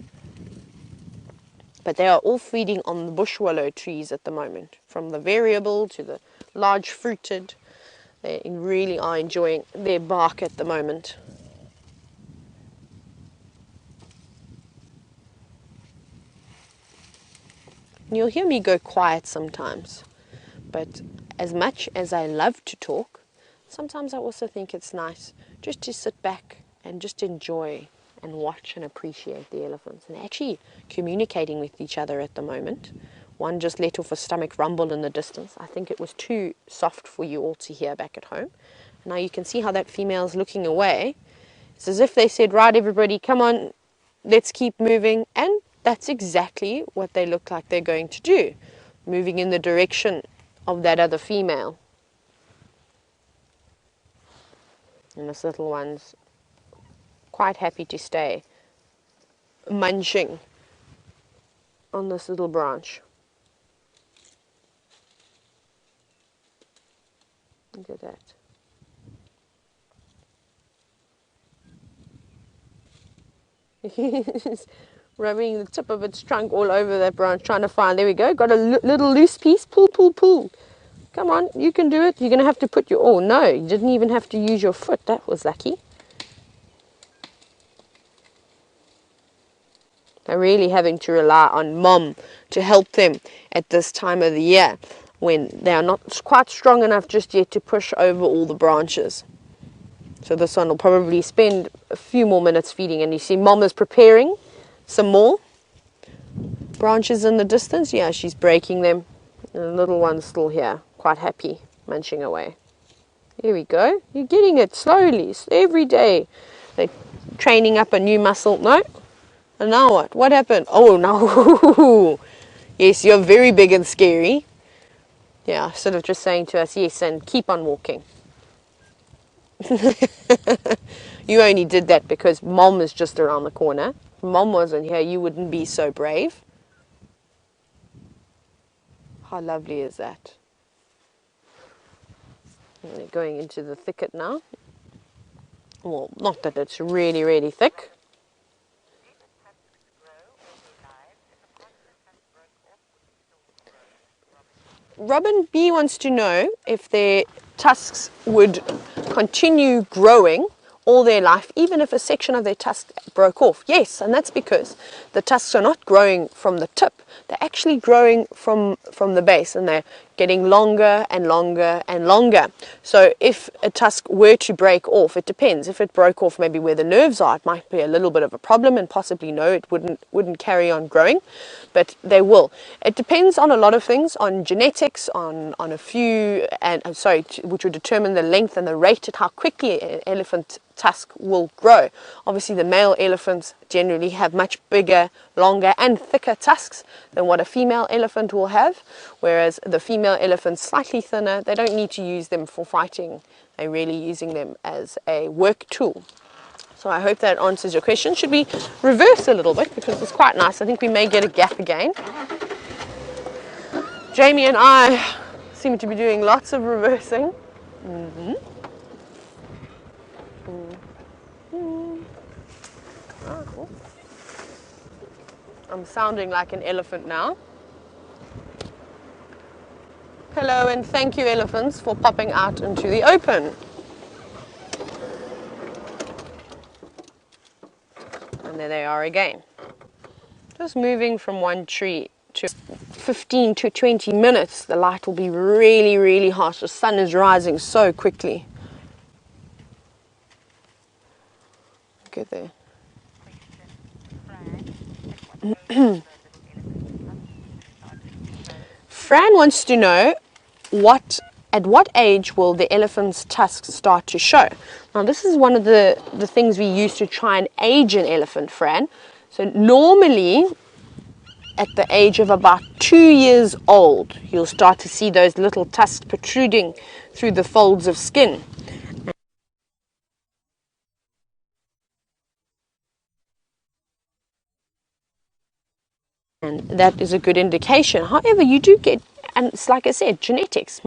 Speaker 2: But they are all feeding on the bush willow trees at the moment, from the variable to the large fruited. They really are enjoying their bark at the moment. And you'll hear me go quiet sometimes, but as much as I love to talk, sometimes I also think it's nice just to sit back and just enjoy and watch and appreciate the elephants. And they're actually communicating with each other at the moment. One just let off a stomach rumble in the distance. I think it was too soft for you all to hear back at home. And now you can see how that female's looking away. It's as if they said, right, everybody, come on, let's keep moving. And that's exactly what they look like they're going to do, moving in the direction of that other female. And this little one's quite happy to stay munching on this little branch. Look at that. He's rubbing the tip of its trunk all over that branch, trying to find. There we go. Got a little loose piece. Pull, pull, pull. Come on, you can do it. You're going to have to put your... Oh, no, you didn't even have to use your foot. That was lucky. They're really having to rely on Mom to help them at this time of the year when they are not quite strong enough just yet to push over all the branches. So this one will probably spend a few more minutes feeding, and you see Mom is preparing some more branches in the distance. Yeah, she's breaking them. And the little one's still here, quite happy, munching away. Here we go. You're getting it slowly, every day. They're training up a new muscle. No? And now what? What happened? Oh, no. Yes, you're very big and scary. Yeah, sort of just saying to us, yes, and keep on walking. You only did that because Mom is just around the corner. If Mom wasn't here, you wouldn't be so brave. How lovely is that? And they're going into the thicket now. Well, not that it's really, really thick. Robin B wants to know if their tusks would continue growing all their life, even if a section of their tusk broke off. Yes, and that's because the tusks are not growing from the tip. They're actually growing from the base, and they're getting longer and longer and longer. So if a tusk were to break off, it depends. If it broke off maybe where the nerves are, it might be a little bit of a problem, and possibly no, it wouldn't carry on growing, but they will. It depends on a lot of things, on genetics, on a few, and which would determine the length and the rate at how quickly an elephant tusk will grow. Obviously the male elephants generally have much bigger, longer and thicker tusks than what a female elephant will have, whereas the female elephants slightly thinner. They don't need to use them for fighting. They're really using them as a work tool. So I hope that answers your question. Should we reverse a little bit because it's quite nice? I think we may get a gap again. Jamie and I seem to be doing lots of reversing. I'm sounding like an elephant now. Hello and thank you, elephants, for popping out into the open. And there they are again. Just moving from one tree to 15 to 20 minutes, the light will be really, really hot. The sun is rising so quickly. Look at there. Fran wants to know at what age will the elephant's tusks start to show? Now this is one of the things we use to try and age an elephant, Fran. So normally at the age of about 2 years old, you'll start to see those little tusks protruding through the folds of skin. And that is a good indication. However, you do get, and it's like I said, genetics.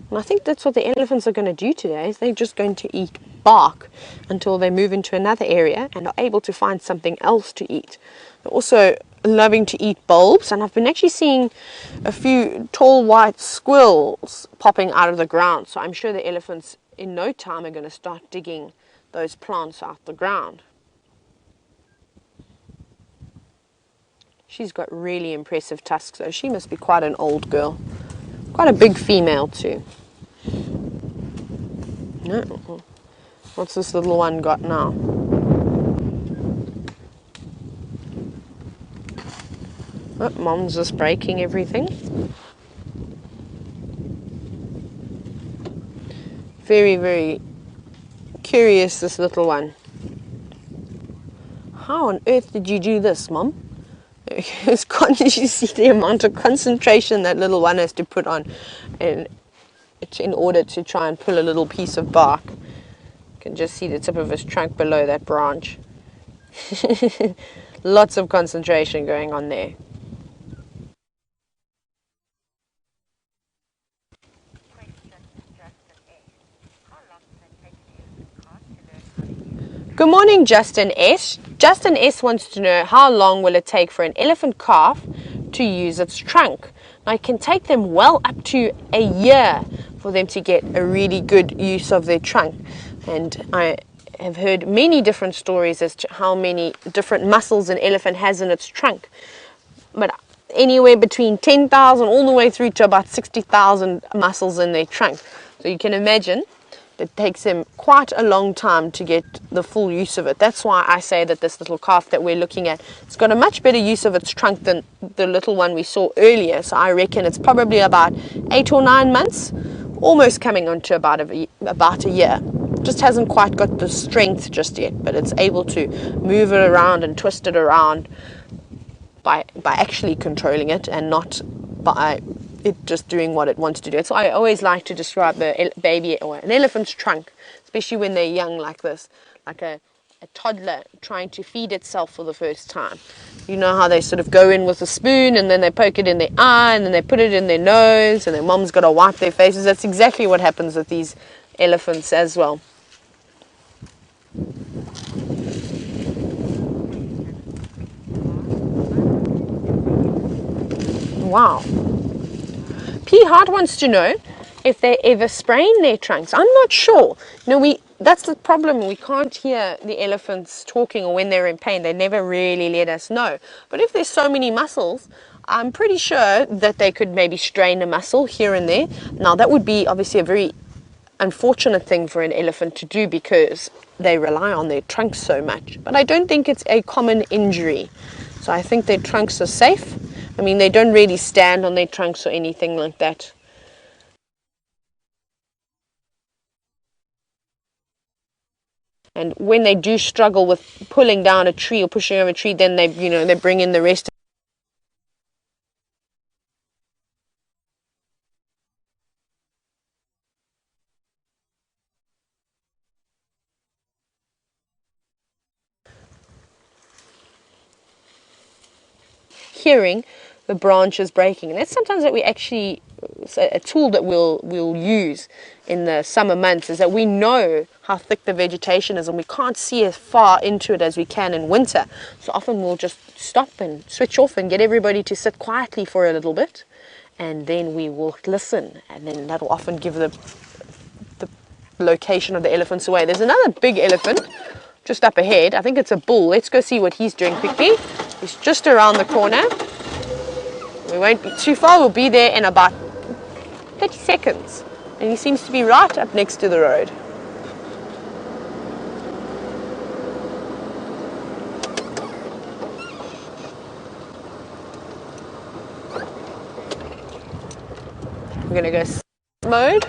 Speaker 2: And I think that's what the elephants are going to do today, is they're just going to eat bark until they move into another area and are able to find something else to eat. They're also loving to eat bulbs, and I've been actually seeing a few tall white squirrels popping out of the ground. So I'm sure the elephants in no time are going to start digging those plants out the ground. She's got really impressive tusks, so she must be quite an old girl. Quite a big female too. No. What's this little one got now? Oh, Mom's just breaking everything. Very, very curious, this little one. How on earth did you do this, Mom? You see the amount of concentration that little one has to put on in order to try and pull a little piece of bark. You can just see the tip of his trunk below that branch. Lots of concentration going on there. Good morning, Justin S. Justin S wants to know how long will it take for an elephant calf to use its trunk. Now, it can take them well up to a year for them to get a really good use of their trunk. And I have heard many different stories as to how many different muscles an elephant has in its trunk. But anywhere between 10,000 all the way through to about 60,000 muscles in their trunk. So you can imagine it takes them quite a long time to get the full use of it. That's why I say that this little calf that we're looking at, it's got a much better use of its trunk than the little one we saw earlier. So I reckon it's probably about 8 or 9 months, almost coming on to about a year. Just hasn't quite got the strength just yet, but it's able to move it around and twist it around by actually controlling it and not by it just doing what it wants to do. So I always like to describe the baby or an elephant's trunk, especially when they're young like this, like a toddler trying to feed itself for the first time. You know how they sort of go in with a spoon and then they poke it in their eye and then they put it in their nose and their mom's got to wipe their faces. That's exactly what happens with these elephants as well. Wow. P. Hart wants to know if they ever sprain their trunks. I'm not sure. That's the problem. We can't hear the elephants talking or when they're in pain. They never really let us know. But if there's so many muscles, I'm pretty sure that they could maybe strain a muscle here and there. Now, that would be obviously a very unfortunate thing for an elephant to do because they rely on their trunks so much. But I don't think it's a common injury. So I think their trunks are safe. I mean, they don't really stand on their trunks or anything like that. And when they do struggle with pulling down a tree or pushing over a tree, then they bring in the rest. Hearing the branches breaking, and that's sometimes that we actually a tool that we'll use in the summer months, is that we know how thick the vegetation is and we can't see as far into it as we can in winter. So often we'll just stop and switch off and get everybody to sit quietly for a little bit, and then we will listen, and then that'll often give the location of the elephants away. There's another big elephant just up ahead. I think it's a bull. Let's go see what he's doing quickly. He's just around the corner. We won't be too far. We'll be there in about 30 seconds. And he seems to be right up next to the road. We're going to go mode.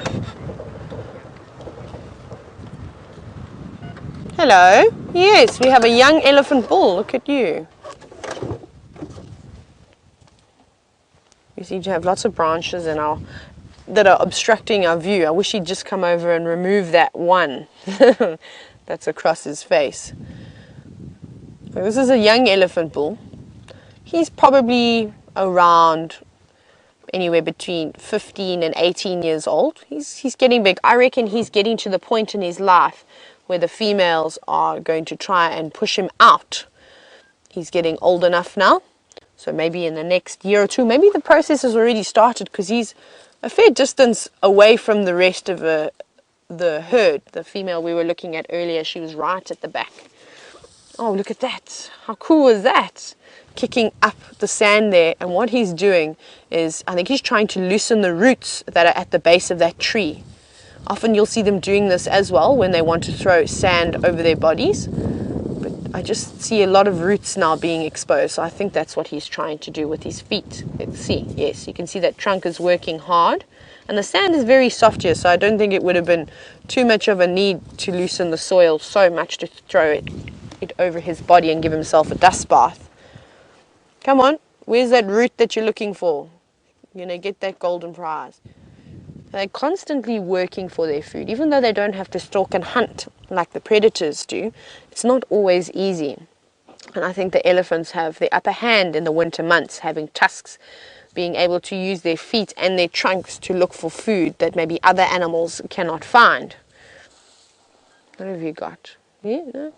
Speaker 2: Hello. Yes, we have a young elephant bull. Look at you. You seem to have lots of branches that are obstructing our view. I wish he'd just come over and remove that one that's across his face. So this is a young elephant bull. He's probably around anywhere between 15 and 18 years old. He's getting big. I reckon he's getting to the point in his life where the females are going to try and push him out. He's getting old enough now. So maybe in the next year or two, maybe the process has already started because he's a fair distance away from the rest of the herd. The female we were looking at earlier, she was right at the back. Oh, look at that. How cool is that? Kicking up the sand there. And what he's doing is, I think he's trying to loosen the roots that are at the base of that tree. Often you'll see them doing this as well when they want to throw sand over their bodies. But I just see a lot of roots now being exposed. So I think that's what he's trying to do with his feet. Let's see. Yes, you can see that trunk is working hard. And the sand is very soft here, so I don't think it would have been too much of a need to loosen the soil so much to throw it over his body and give himself a dust bath. Come on. Where's that root that you're looking for? You're going to get that golden prize. They're constantly working for their food. Even though they don't have to stalk and hunt like the predators do, it's not always easy. And I think the elephants have the upper hand in the winter months, having tusks, being able to use their feet and their trunks to look for food that maybe other animals cannot find. What have you got? Yeah, no?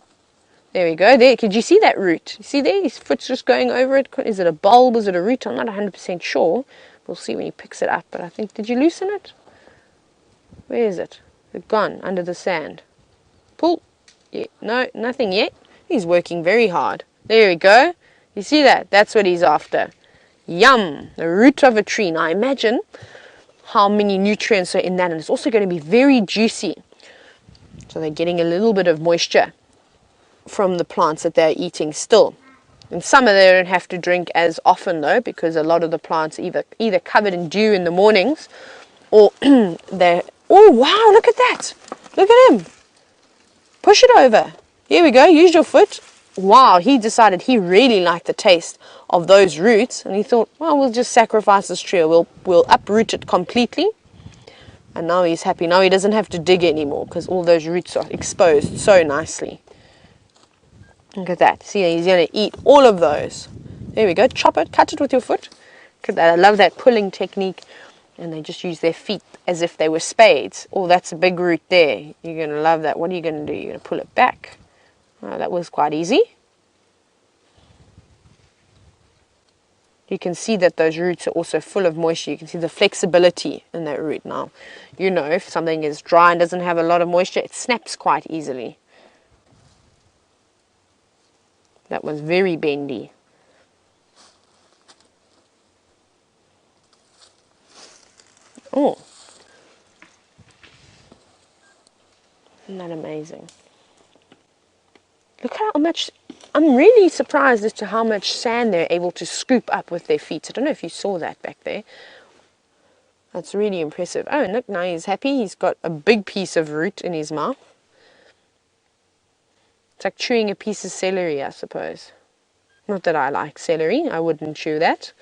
Speaker 2: There we go. There, could you see that root? You see there? His foot's just going over it. Is it a bulb? Is it a root? I'm not 100% sure. We'll see when he picks it up. But I think, did you loosen it? Where is it? It's gone under the sand. Pull. Yeah, no, nothing yet. He's working very hard. There we go. You see that? That's what he's after. Yum! The root of a tree. Now imagine how many nutrients are in that. And it's also going to be very juicy. So they're getting a little bit of moisture from the plants that they're eating still. In summer they don't have to drink as often though, because a lot of the plants are either covered in dew in the mornings, or they're... Oh wow, look at that! Look at him! Push it over. Here we go, use your foot. Wow, he decided he really liked the taste of those roots, and he thought, well, we'll just sacrifice this tree, we'll uproot it completely. And now he's happy. Now he doesn't have to dig anymore, because all those roots are exposed so nicely. Look at that. See, he's going to eat all of those. There we go. Chop it. Cut it with your foot. Look at that. I love that pulling technique. And they just use their feet as if they were spades. Oh, that's a big root there. You're going to love that. What are you going to do? You're going to pull it back. Oh, that was quite easy. You can see that those roots are also full of moisture. You can see the flexibility in that root. Now, you know, if something is dry and doesn't have a lot of moisture, it snaps quite easily. That was very bendy. Oh. Isn't that amazing? Look how much... I'm really surprised as to how much sand they're able to scoop up with their feet. I don't know if you saw that back there. That's really impressive. Oh, and look, now he's happy. He's got a big piece of root in his mouth. It's like chewing a piece of celery, I suppose. Not that I like celery. I wouldn't chew that.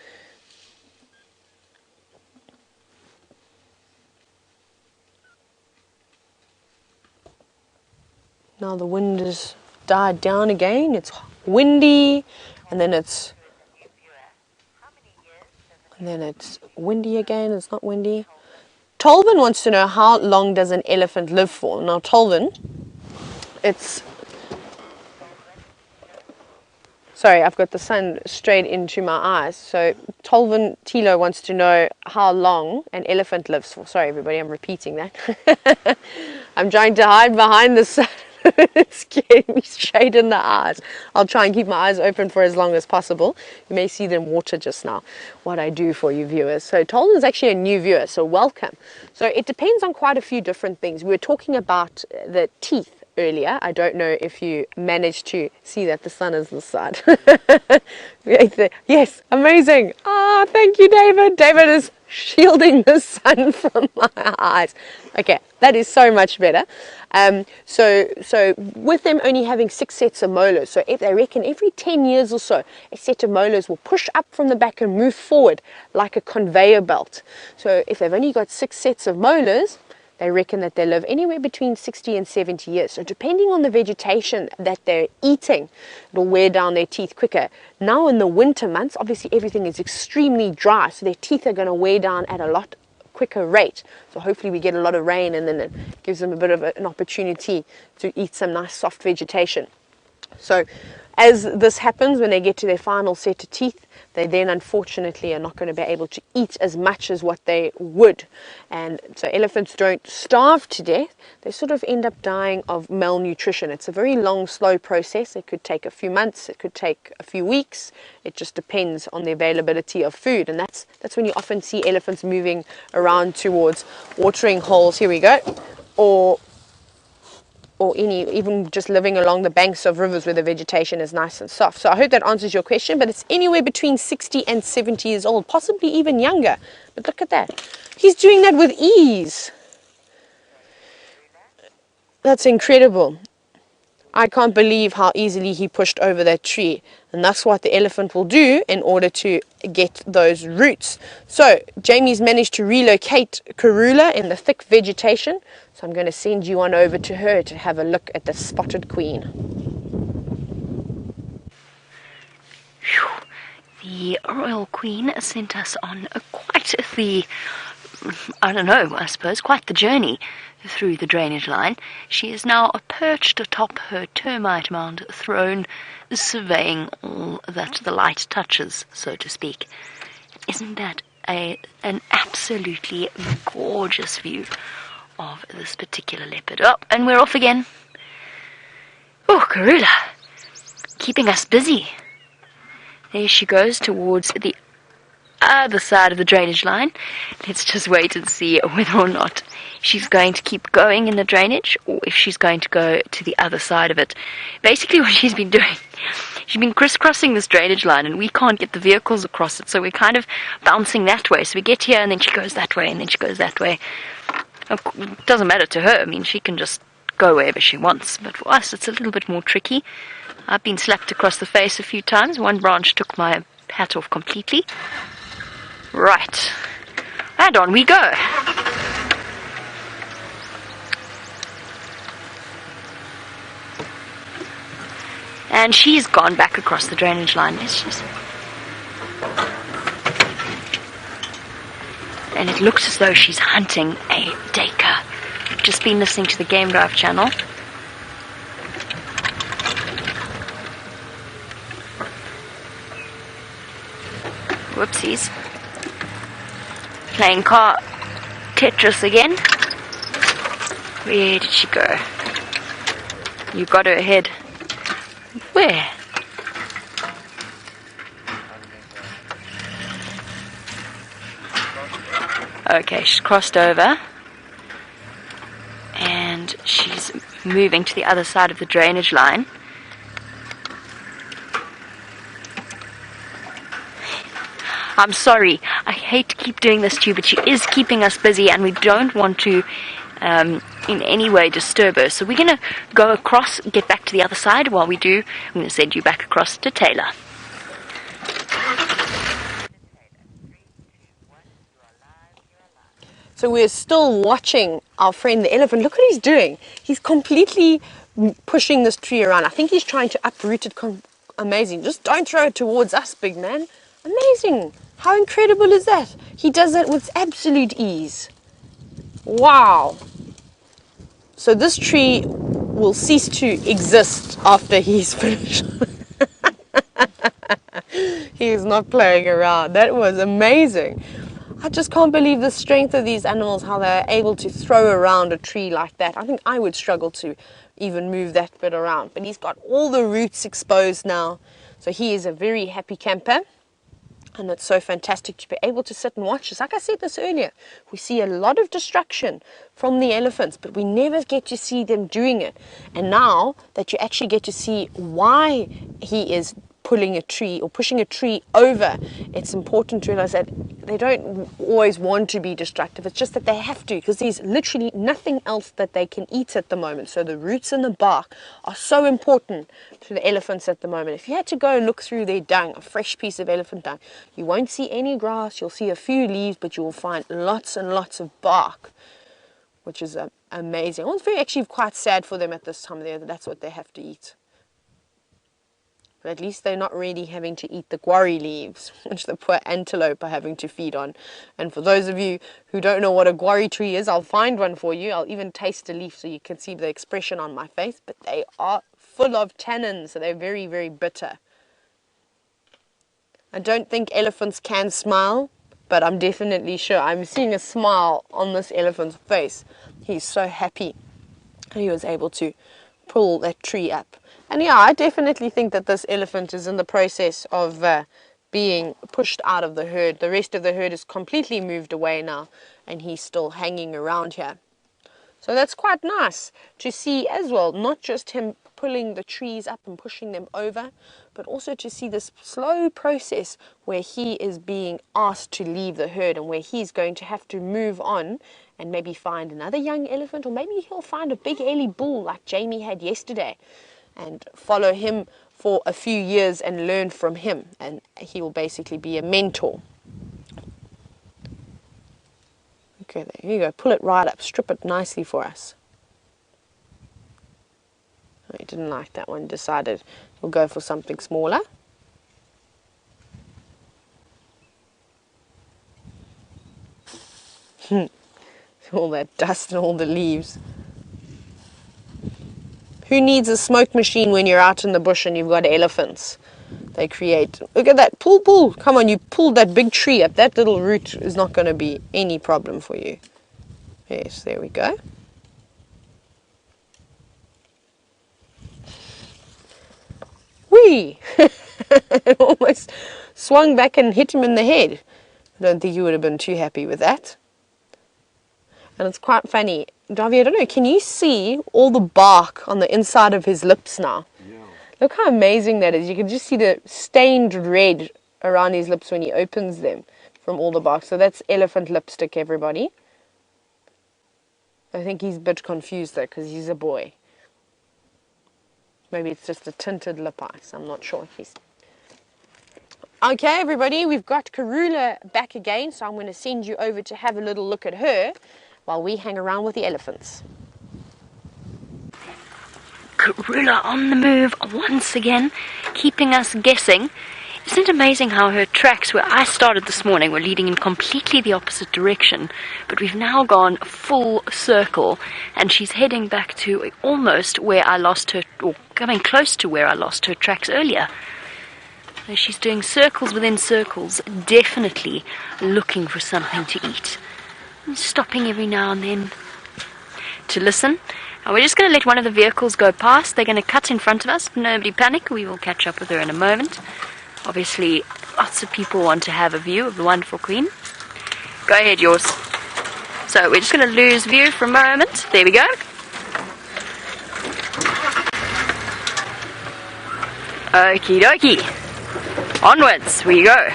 Speaker 2: Now the wind has died down again. It's windy, and then it's windy again. It's not windy. Tolvin wants to know, how long does an elephant live for? Now Tolvin, it's... Sorry, I've got the sun straight into my eyes. So Tolvin Tilo wants to know how long an elephant lives for. Sorry everybody, I'm repeating that. I'm trying to hide behind the sun. It's scared me straight in the eyes. I'll try and keep my eyes open for as long as possible. You may see them water just now, what I do for you viewers. So Tolvin is actually a new viewer, so welcome. So it depends on quite a few different things. We were talking about the teeth earlier. I don't know if you managed to see that the sun is this side. Yes, amazing. Ah, thank you, David. David is shielding the sun from my eyes. Okay, that is so much better. So with them only having 6 sets of molars, so if they reckon every 10 years or so, a set of molars will push up from the back and move forward like a conveyor belt. So if they've only got 6 sets of molars, they reckon that they live anywhere between 60 and 70 years. So depending on the vegetation that they're eating, it'll wear down their teeth quicker. Now in the winter months, obviously everything is extremely dry, so their teeth are going to wear down at a lot quicker rate. So hopefully we get a lot of rain, and then it gives them a bit of an opportunity to eat some nice soft vegetation. So as this happens, when they get to their final set of teeth, they then unfortunately are not going to be able to eat as much as what they would. And so elephants don't starve to death, they sort of end up dying of malnutrition. It's a very long, slow process. It could take a few months, it could take a few weeks. It just depends on the availability of food. And that's when you often see elephants moving around towards watering holes. Here we go. Or even just living along the banks of rivers where the vegetation is nice and soft. So I hope that answers your question, but it's anywhere between 60 and 70 years old, possibly even younger. But look at that. He's doing that with ease. That's incredible. I can't believe how easily he pushed over that tree. And that's what the elephant will do in order to get those roots. So Jamie's managed to relocate Karula in the thick vegetation. So I'm going to send you on over to her to have a look at the spotted queen.
Speaker 1: Whew. The royal queen sent us on quite the, I don't know, I suppose, quite the journey. through the drainage line. She is now perched atop her termite mound throne, surveying all that the light touches, so to speak. Isn't that an absolutely gorgeous view of this particular leopard? Oh, and we're off again. Oh, Karula, keeping us busy. There she goes towards the other side of the drainage line. Let's just wait and see whether or not she's going to keep going in the drainage or if she's going to go to the other side of it. Basically what she's been doing, she's been crisscrossing this drainage line and we can't get the vehicles across it, so we're kind of bouncing that way. So we get here and then she goes that way and then she goes that way. It doesn't matter to her. I mean, she can just go wherever she wants, but for us it's a little bit more tricky. I've been slapped across the face a few times. One branch took my hat off completely. Right, and on we go. And she's gone back across the drainage line. Let's just... And it looks as though she's hunting a daker. I've just been listening to the Game Drive channel. Whoopsies. Playing car Tetris again. Where did she go? You got her ahead. Where? Okay, she's crossed over. And she's moving to the other side of the drainage line. I'm sorry, I hate to keep doing this to you, but she is keeping us busy and we don't want to in any way disturb her. So we're going to go across and get back to the other side. While we do, I'm going to send you back across to Tayla.
Speaker 2: So we're still watching our friend the elephant. Look what he's doing. He's completely pushing this tree around. I think he's trying to uproot it. Amazing. Just don't throw it towards us, big man. Amazing. How incredible is that? He does that with absolute ease. Wow. So this tree will cease to exist after he's finished. He is not playing around. That was amazing. I just can't believe the strength of these animals, how they're able to throw around a tree like that. I think I would struggle to even move that bit around. But he's got all the roots exposed now. So he is a very happy camper. And it's so fantastic to be able to sit and watch this. Like I said this earlier, we see a lot of destruction from the elephants, but we never get to see them doing it. And now that you actually get to see why he is pulling a tree or pushing a tree over, it's important to realize that they don't always want to be destructive. It's just that they have to, because there's literally nothing else that they can eat at the moment. So the roots and the bark are so important to the elephants at the moment. If you had to go and look through their dung, a fresh piece of elephant dung, you won't see any grass. You'll see a few leaves, but you will find lots and lots of bark, which is amazing. Well, it's very actually quite sad for them at this time of the year that that's what they have to eat. But at least they're not really having to eat the guarri leaves, which the poor antelope are having to feed on. And for those of you who don't know what a guarri tree is, I'll find one for you. I'll even taste a leaf so you can see the expression on my face. But they are full of tannins, so they're very, very bitter. I don't think elephants can smile, but I'm definitely sure. I'm seeing a smile on this elephant's face. He's so happy that he was able to pull that tree up. And yeah, I definitely think that this elephant is in the process of being pushed out of the herd. The rest of the herd is completely moved away now, and he's still hanging around here. So that's quite nice to see as well, not just him pulling the trees up and pushing them over, but also to see this slow process where he is being asked to leave the herd and where he's going to have to move on and maybe find another young elephant, or maybe he'll find a big Ellie bull like Jamie had yesterday, and follow him for a few years and learn from him, and he will basically be a mentor. Okay, there you go. Pull it right up. Strip it nicely for us. Oh, he didn't like that one. Decided we'll go for something smaller. All that dust and all the leaves. Who needs a smoke machine when you're out in the bush and you've got elephants? They create. Look at that. Pull, pull. Come on, you pulled that big tree up. That little root is not going to be any problem for you. Yes, there we go. Whee! It almost swung back and hit him in the head. I don't think he would have been too happy with that. And it's quite funny. Davy, I don't know, can you see all the bark on the inside of his lips now? Yeah. Look how amazing that is. You can just see the stained red around his lips when he opens them from all the bark. So that's elephant lipstick, everybody. I think he's a bit confused though, because he's a boy. Maybe it's just a tinted lip ice. I'm not sure. Okay, everybody, we've got Karula back again, so I'm going to send you over to have a little look at her while we hang around with the elephants.
Speaker 1: Karula on the move once again, keeping us guessing. Isn't it amazing how her tracks where I started this morning were leading in completely the opposite direction, but we've now gone full circle and she's heading back to almost where I lost her, or coming close to where I lost her tracks earlier. So she's doing circles within circles, definitely looking for something to eat. And stopping every now and then to listen. And we're just going to let one of the vehicles go past. They're going to cut in front of us. Nobody panic. We will catch up with her in a moment. Obviously, lots of people want to have a view of the wonderful queen. Go ahead, yours. So we're just going to lose view for a moment. There we go. Okie dokie. Onwards we go.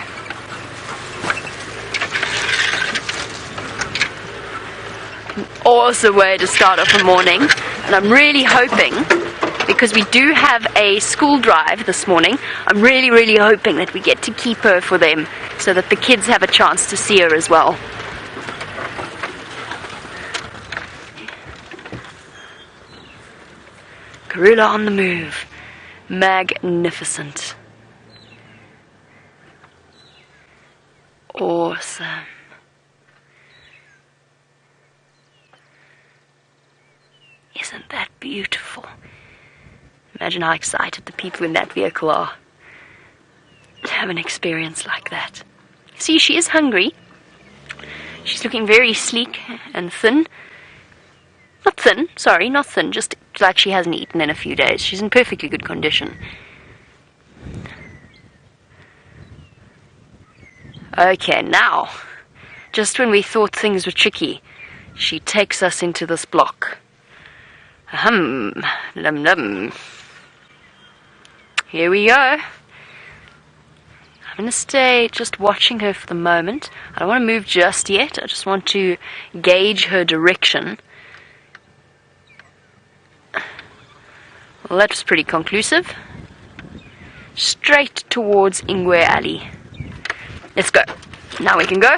Speaker 1: Awesome way to start off a morning, and I'm really hoping, because we do have a school drive this morning, I'm really hoping that we get to keep her for them so that the kids have a chance to see her as well. Karula on the move. Magnificent. Awesome. Isn't that beautiful? Imagine how excited the people in that vehicle are to have an experience like that. See, she is hungry. She's looking very sleek and thin. Not thin, just like she hasn't eaten in a few days. She's in perfectly good condition. Okay, now, just when we thought things were tricky, she takes us into this block. Ahem, num. Here we go. I'm going to stay just watching her for the moment. I don't want to move just yet. I just want to gauge her direction. Well, that was pretty conclusive. Straight towards Ingwe Alley. Let's go. Now we can go.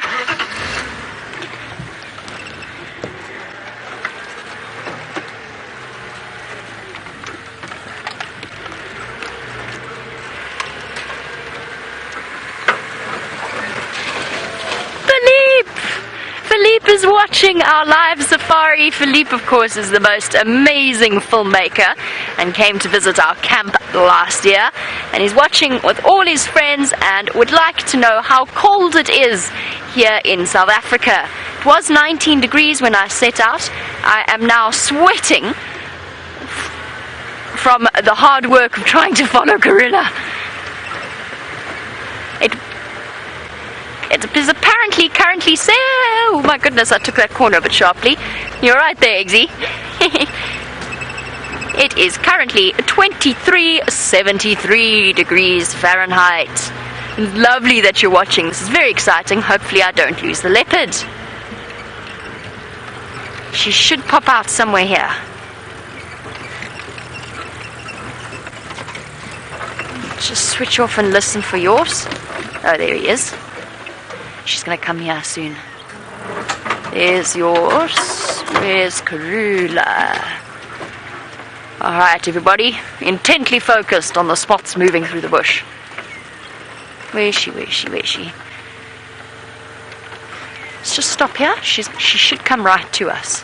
Speaker 1: Philippe is watching our live safari. Philippe, of course, is the most amazing filmmaker and came to visit our camp last year. And he's watching with all his friends and would like to know how cold it is here in South Africa. It was 19 degrees when I set out. I am now sweating from the hard work of trying to follow Karula. It is apparently currently oh my goodness, I took that corner a bit sharply. You're right there, Eggsy. It is currently 73 degrees Fahrenheit. It's lovely that you're watching. This is very exciting. Hopefully I don't lose the leopard. She should pop out somewhere here. Just switch off and listen for yours. Oh, there he is. She's going to come here soon. There's yours. Where's Karula? Alright, everybody. Intently focused on the spots moving through the bush. Where is she? let's just stop here. She should come right to us.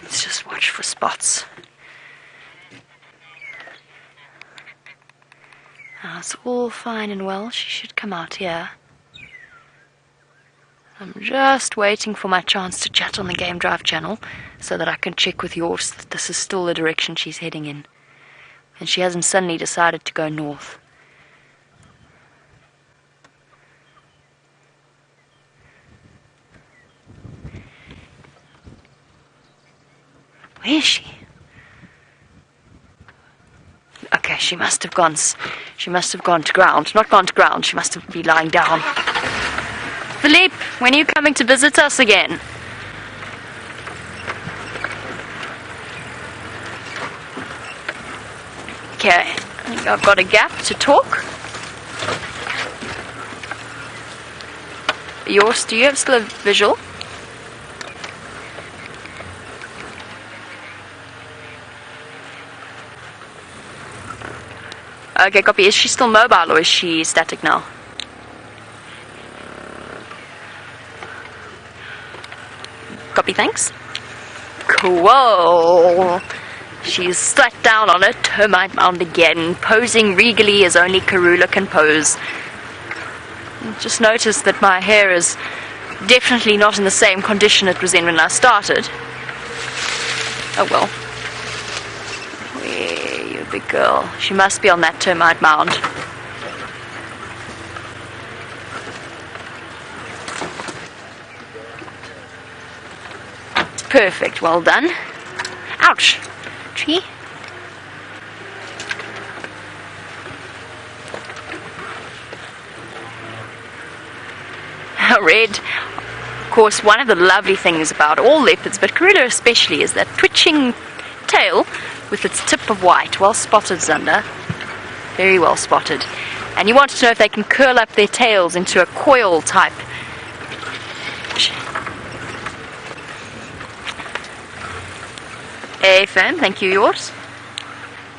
Speaker 1: Let's just watch for spots. Now it's all fine and well. She should come out here. I'm just waiting for my chance to chat on the Game Drive channel so that I can check with yours that this is still the direction she's heading in. And she hasn't suddenly decided to go north. Where is she? Okay, she must have gone to ground. Not gone to ground, she must have been lying down. Philippe, when are you coming to visit us again? Okay, I think I've got a gap to talk. Yours, do you have still a visual? Okay, copy. Is she still mobile or is she static now? Copy, thanks. Cool. She's sat down on a termite mound again, posing regally as only Karula can pose. Just noticed that my hair is definitely not in the same condition it was in when I started. Oh well. Where you big girl? She must be on that termite mound. Perfect, well done. Ouch! Tree. Red. Of course, one of the lovely things about all leopards, but Karula especially, is that twitching tail with its tip of white. Well spotted, Zander. Very well spotted. And you want to know if they can curl up their tails into a coil type. Firm, thank you, yours.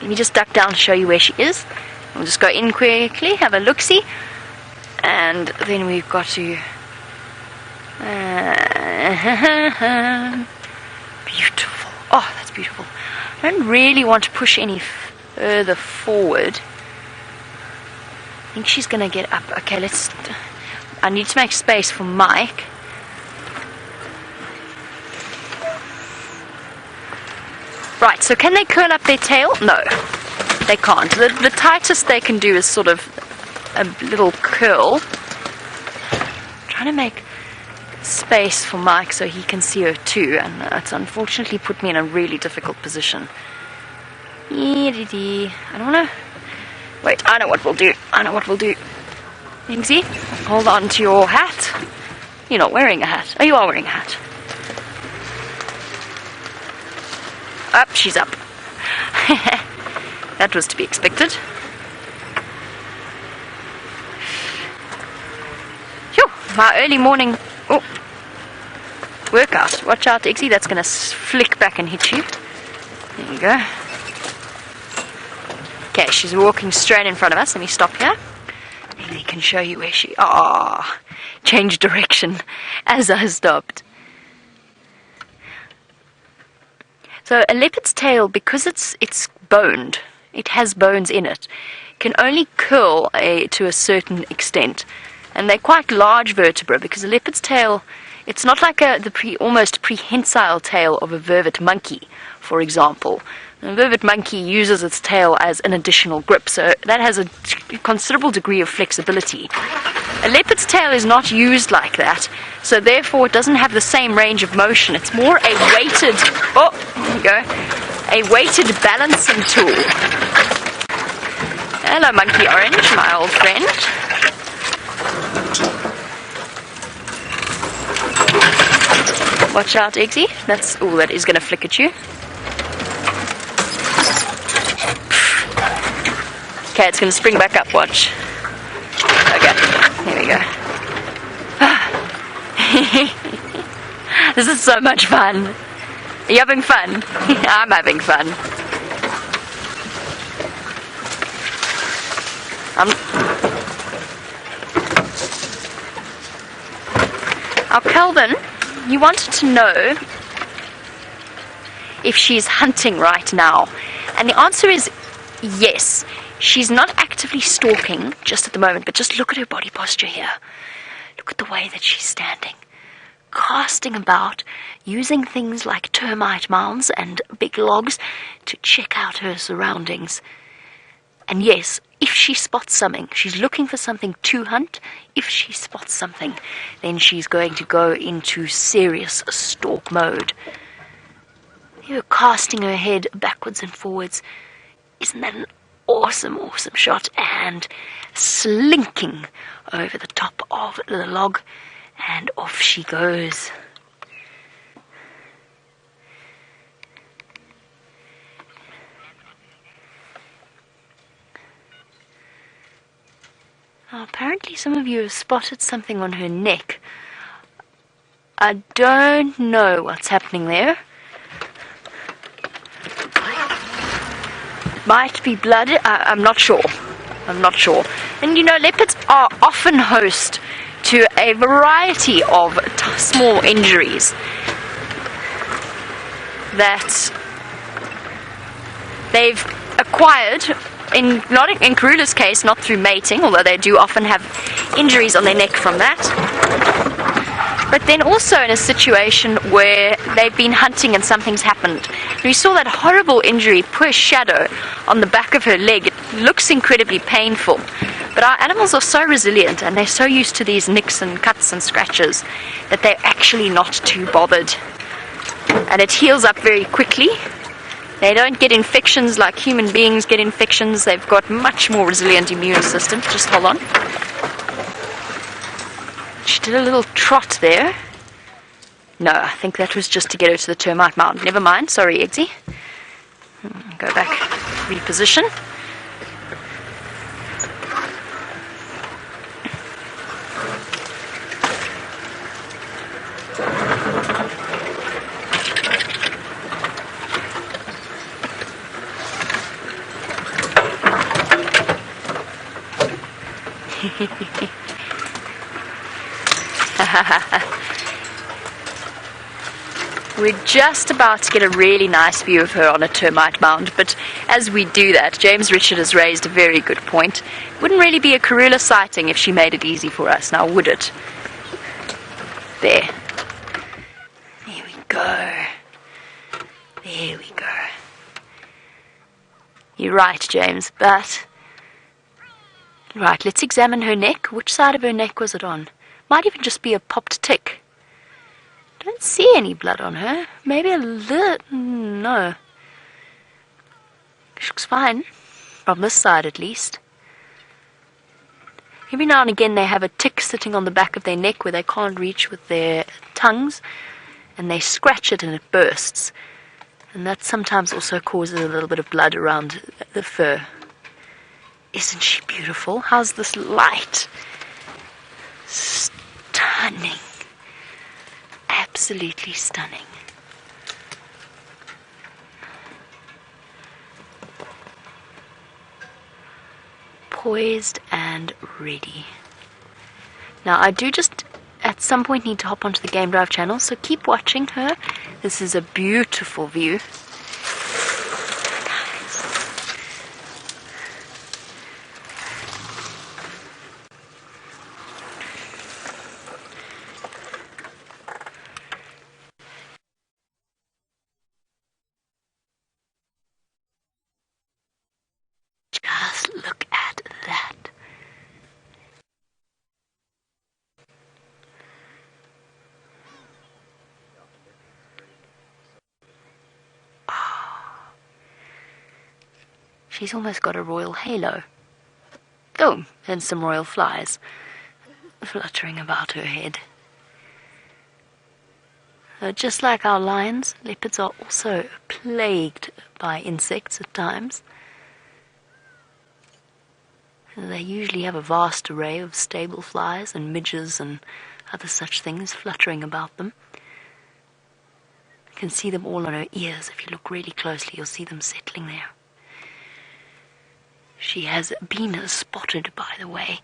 Speaker 1: Let me just duck down to show you where she is. We'll just go in quickly, have a look-see. And then we've got to... beautiful. Oh, that's beautiful. I don't really want to push any further forward. I think she's going to get up. Okay, let's... I need to make space for Mike. Right, so can they curl up their tail? No, they can't. The tightest they can do is sort of a little curl. I'm trying to make space for Mike so he can see her too, and it's unfortunately put me in a really difficult position. I don't want to... Wait, I know what we'll do. Lindsay, hold on to your hat. You're not wearing a hat. Oh, you are wearing a hat. Up, she's up. That was to be expected. Phew, my early morning workout. Watch out, Eggsy, that's going to flick back and hit you. There you go. Okay, she's walking straight in front of us. Let me stop here. Maybe I can show you where she... Ah, changed direction as I stopped. So a leopard's tail, because it's boned, it has bones in it, can only curl to a certain extent. And they're quite large vertebrae, because a leopard's tail, it's not like the almost prehensile tail of a vervet monkey, for example. A vervet monkey uses its tail as an additional grip, so that has a considerable degree of flexibility. A leopard's tail is not used like that, so therefore it doesn't have the same range of motion. It's more a weighted, there you go, a weighted balancing tool. Hello, Monkey Orange, my old friend. Watch out, Eggsy. That is going to flick at you. Okay, it's going to spring back up, watch. Okay, here we go. This is so much fun. Are you having fun? I'm having fun. Now, Calvin, you wanted to know if she's hunting right now. And the answer is yes. She's not actively stalking just at the moment, but just look at her body posture here. Look at the way that she's standing. Casting about, using things like termite mounds and big logs to check out her surroundings. And yes, if she spots something, she's looking for something to hunt. If she spots something, then she's going to go into serious stalk mode. You're casting her head backwards and forwards. Isn't that an awesome, awesome shot? And slinking over the top of the log, and off she goes. Now, apparently some of you have spotted something on her neck. I don't know what's happening there. Might be blood. I'm not sure. And you know, leopards are often host to a variety of small injuries that they've acquired, not in Karula's case, not through mating, although they do often have injuries on their neck from that, but then also in a situation where they've been hunting and something's happened. We saw that horrible injury, poor Shadow, on the back of her leg. It looks incredibly painful. But our animals are so resilient and they're so used to these nicks and cuts and scratches that they're actually not too bothered. And it heals up very quickly. They don't get infections like human beings get infections. They've got much more resilient immune systems. Just hold on. She did a little trot there. No, I think that was just to get her to the termite mound. Never mind. Sorry, Eggsy. Go back. Reposition. We're just about to get a really nice view of her on a termite mound, but as we do that, James Richard has raised a very good point. It wouldn't really be a Karula sighting if she made it easy for us, now would it? There. There we go. There we go. You're right, James, but... Right, let's examine her neck. Which side of her neck was it on? Might even just be a popped tick. Don't see any blood on her. Maybe a little... No. She looks fine. From this side, at least. Every now and again they have a tick sitting on the back of their neck where they can't reach with their tongues, and they scratch it and it bursts. And that sometimes also causes a little bit of blood around the fur. Isn't she beautiful? How's this light? Stunning. Absolutely stunning. Poised and ready. Now I do just at some point need to hop onto the Game Drive channel, so keep watching her. This is a beautiful view. Just look at that. Oh. She's almost got a royal halo. Oh, and some royal flies fluttering about her head. Just like our lions, leopards are also plagued by insects at times. They usually have a vast array of stable flies and midges and other such things fluttering about them. You can see them all on her ears. If you look really closely, you'll see them settling there. She has been spotted, by the way.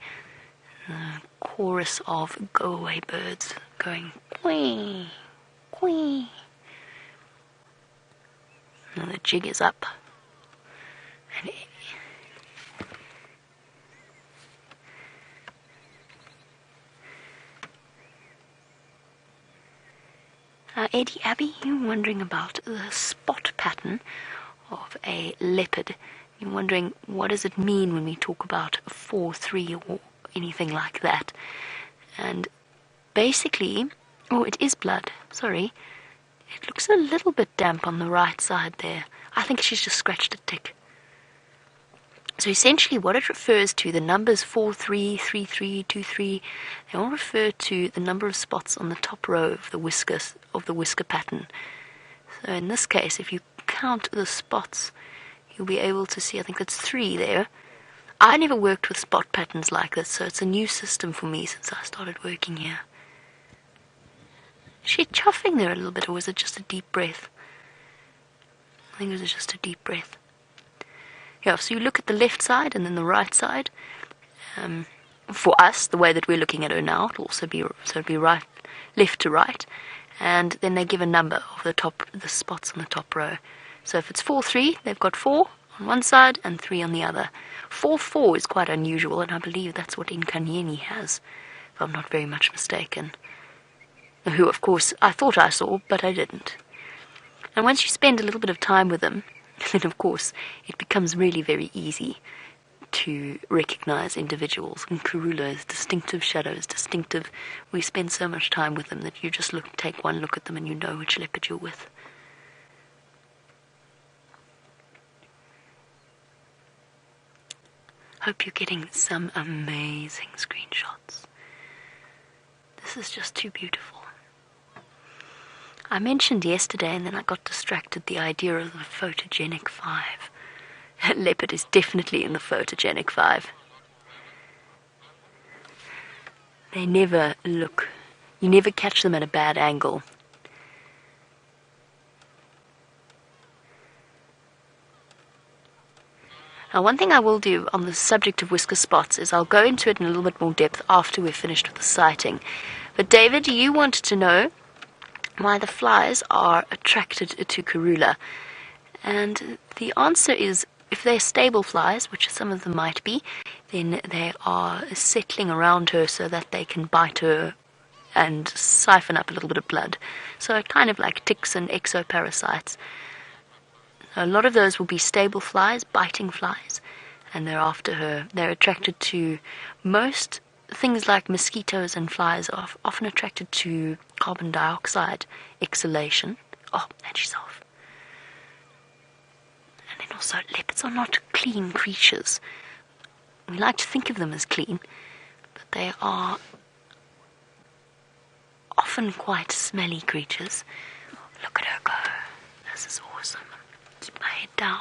Speaker 1: A chorus of go-away birds going quee, quee. Now the jig is up. And Eddie, Abby, you're wondering about the spot pattern of a leopard. You're wondering, what does it mean when we talk about 4-3 or anything like that? And basically, oh, it is blood. Sorry. It looks a little bit damp on the right side there. I think she's just scratched a tick. So essentially what it refers to, the numbers 4-3, 3-3, 2-3, they all refer to the number of spots on the top row of the whisker pattern. So in this case, if you count the spots, you'll be able to see, I think that's 3 there. I never worked with spot patterns like this, so it's a new system for me since I started working here. Is she chuffing there a little bit, or was it just a deep breath? I think it was just a deep breath. Yeah, so you look at the left side and then the right side. For us, the way that we're looking at her now, it'll also be, so it'll be right, left to right. And then they give a number of the spots on the top row. So if it's 4-3, they've got 4 on one side and 3 on the other. 4-4 is quite unusual, and I believe that's what Nkanyeni has, if I'm not very much mistaken. Who, of course, I thought I saw, but I didn't. And once you spend a little bit of time with them, then of course it becomes really very easy to recognize individuals. And Karula is distinctive, Shadow is distinctive. We spend so much time with them that you just take one look at them and you know which leopard you're with. Hope you're getting some amazing screenshots. This is just too beautiful. I mentioned yesterday, and then I got distracted, the idea of the photogenic 5. Leopard is definitely in the photogenic 5. They never look, you never catch them at a bad angle. Now, one thing I will do on the subject of whisker spots is I'll go into it in a little bit more depth after we're finished with the sighting. But David, you wanted to know why the flies are attracted to Karula. And the answer is, if they're stable flies, which some of them might be, then they are settling around her so that they can bite her and siphon up a little bit of blood. So kind of like ticks and exoparasites. A lot of those will be stable flies, biting flies, and they're after her. They're attracted to most things like mosquitoes, and flies are often attracted to carbon dioxide exhalation. Oh, and she's off. And then also, leopards are not clean creatures. We like to think of them as clean, but they are often quite smelly creatures. Look at her go. This is awesome. Keep my head down.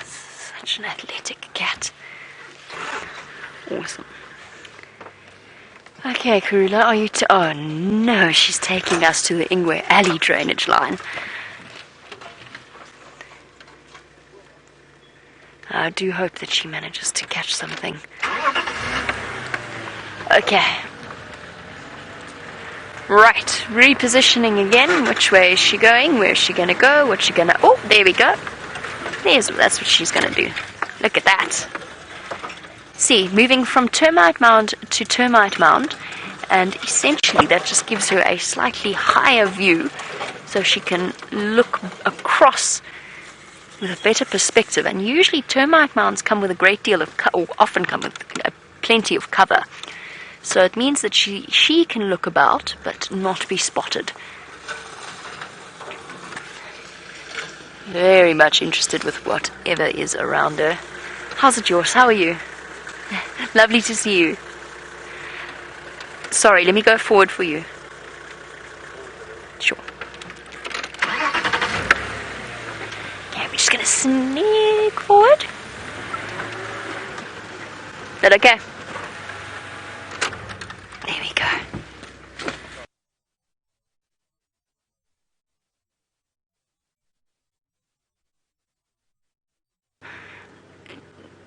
Speaker 1: Such an athletic cat. Awesome. Okay, Karula, are you oh no, she's taking us to the Ingwe Alley drainage line. I do hope that she manages to catch something. Okay. Right, repositioning again. Which way is she going? Where's she gonna go? What's she gonna... Oh, there we go. That's what she's gonna do. Look at that. See, moving from termite mound to termite mound, and essentially that just gives her a slightly higher view so she can look across with a better perspective. And usually termite mounds come with a great deal of or often come with plenty of cover. So it means that she can look about but not be spotted. Very much interested with whatever is around her. How's it yours? How are you? Lovely to see you. Sorry, let me go forward for you. Sure. Okay, we're just going to sneak forward. Is that okay? There we go.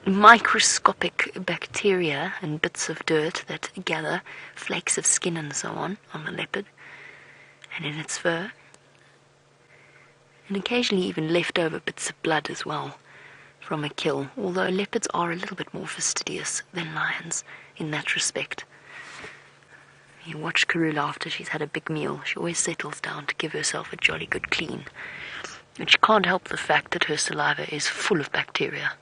Speaker 1: microscopic bacteria and bits of dirt that gather, flakes of skin and so on the leopard and in its fur. And occasionally even leftover bits of blood as well from a kill, although leopards are a little bit more fastidious than lions in that respect. You watch Karula after she's had a big meal, she always settles down to give herself a jolly good clean. And she can't help the fact that her saliva is full of bacteria.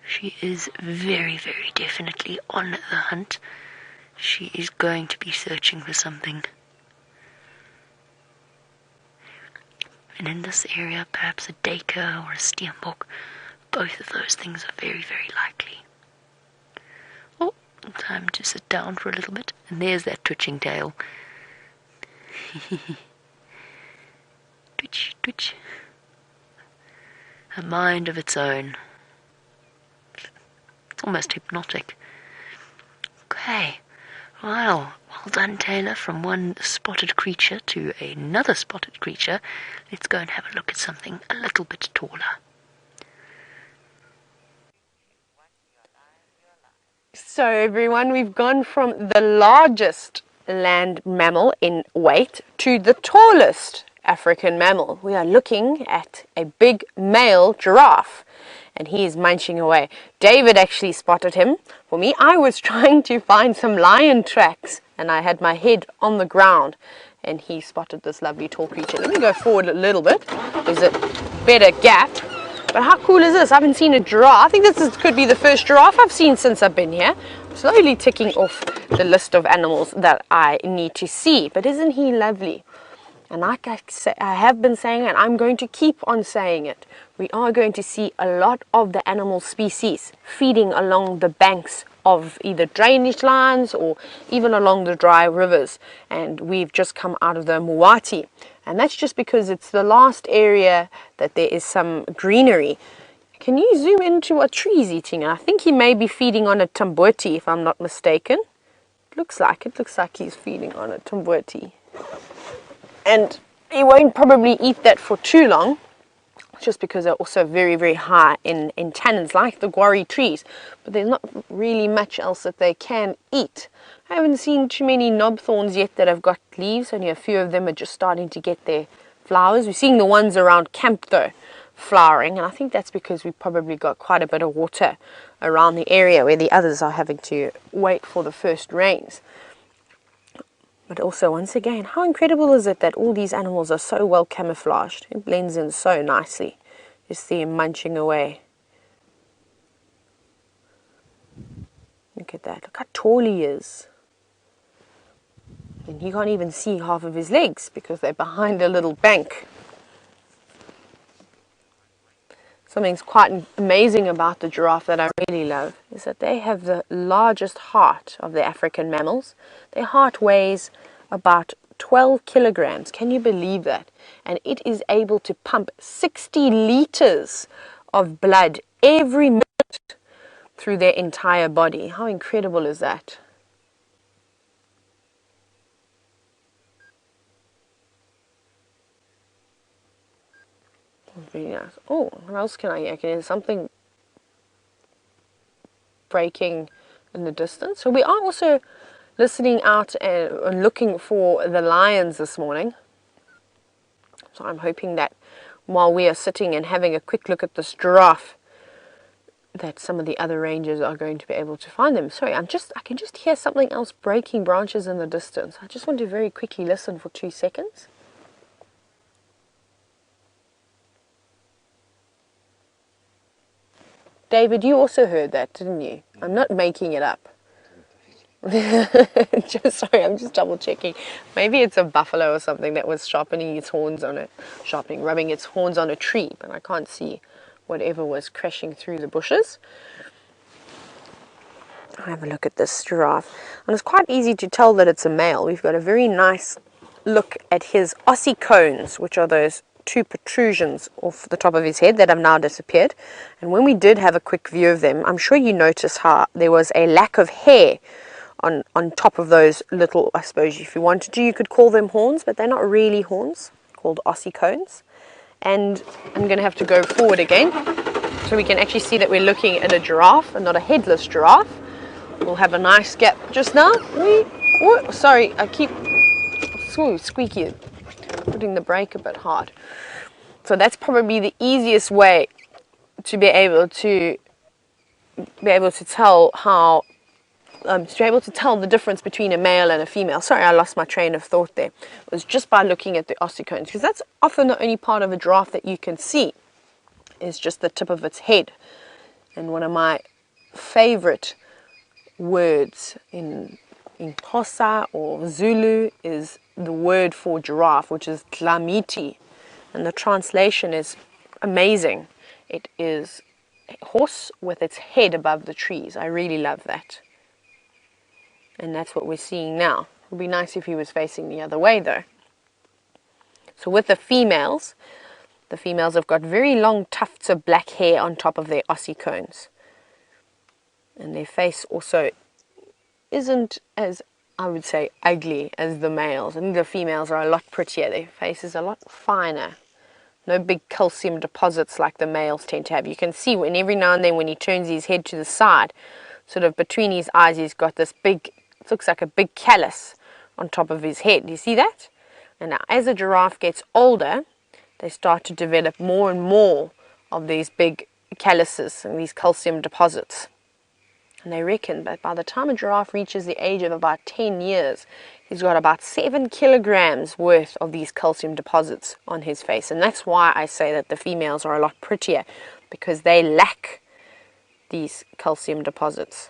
Speaker 1: She is very, very definitely on the hunt. She is going to be searching for something. And in this area, perhaps a duiker or a steenbok. Both of those things are very, very likely. Oh, time to sit down for a little bit. And there's that twitching tail. Twitch, twitch. A mind of its own. It's almost hypnotic. Okay. Well done, Tayla. From one spotted creature to another spotted creature. Let's go and have a look at something a little bit taller.
Speaker 2: So everyone, we've gone from the largest land mammal in weight to the tallest African mammal. We are looking at a big male giraffe, and he is munching away. David actually spotted him for me. I was trying to find some lion tracks, and I had my head on the ground, and he spotted this lovely tall creature. Let me go forward a little bit. There's a better gap. But how cool is this? I haven't seen a giraffe. I think could be the first giraffe I've seen since I've been here. I'm slowly ticking off the list of animals that I need to see. But isn't he lovely? And like I have been saying, and I'm going to keep on saying it, we are going to see a lot of the animal species feeding along the banks of either drainage lines or even along the dry rivers. And we've just come out of the Muwati. And that's just because it's the last area that there is some greenery. Can you zoom into what tree he's eating? I think he may be feeding on a tamboti, if I'm not mistaken. It looks like he's feeding on a tamboti. And he won't probably eat that for too long, just because they're also very, very high in tannins, like the guarri trees. But there's not really much else that they can eat. I haven't seen too many knob thorns yet that have got leaves. Only a few of them are just starting to get their flowers. We're seeing the ones around camp, though, flowering. And I think that's because we've probably got quite a bit of water around the area where the others are having to wait for the first rains. But also, once again, how incredible is it that all these animals are so well camouflaged? It blends in so nicely. You see him munching away. Look at that. Look how tall he is. And you can't even see half of his legs because they're behind a little bank. Something's quite amazing about the giraffe that I really love is that they have the largest heart of the African mammals. Their heart weighs about 12 kilograms. Can you believe that? And it is able to pump 60 liters of blood every minute through their entire body. How incredible is that? Really nice. Oh, what else can I hear? Can I hear something breaking in the distance? So we are also listening out and looking for the lions this morning. So I'm hoping that while we are sitting and having a quick look at this giraffe, that some of the other rangers are going to be able to find them. Sorry, I can just hear something else breaking branches in the distance. I just want to very quickly listen for 2 seconds. David, you also heard that, didn't you? I'm not making it up. Sorry, I'm just double checking. Maybe it's a buffalo or something that was sharpening its horns on it. Rubbing its horns on a tree, but I can't see whatever was crashing through the bushes. I'll have a look at this giraffe. And it's quite easy to tell that it's a male. We've got a very nice look at his ossicones, which are those 2 protrusions off the top of his head that have now disappeared. And when we did have a quick view of them, I'm sure you noticed how there was a lack of hair on top of those little, I suppose if you wanted to, you could call them horns, but they're not really horns, called ossicones. And I'm going to have to go forward again so we can actually see that we're looking at a giraffe and not a headless giraffe. We'll have a nice gap just now. Sorry, I keep squeaky, putting the brake a bit hard. So that's probably the easiest way to be able to tell how to be able to tell the difference between a male and a female. Sorry, I lost my train of thought there. It was just by looking at the ossicones, because that's often the only part of a giraffe that you can see is just the tip of its head. And one of my favorite words in Xhosa or Zulu is the word for giraffe, which is dlamiti, and the translation is amazing. It is a horse with its head above the trees. I really love that. And that's what we're seeing now. It would be nice if he was facing the other way though. So with the females have got very long tufts of black hair on top of their ossicones. And their face also isn't as, I would say, ugly as the males. I think the females are a lot prettier. Their face is a lot finer. No big calcium deposits like the males tend to have. You can see when every now and then when he turns his head to the side, sort of between his eyes, he's got this big, it looks like a big callus on top of his head. Do you see that? And now as a giraffe gets older, they start to develop more and more of these big calluses and these calcium deposits. And they reckon that by the time a giraffe reaches the age of about 10 years, he's got about 7 kilograms worth of these calcium deposits on his face. And that's why I say that the females are a lot prettier, because they lack these calcium deposits.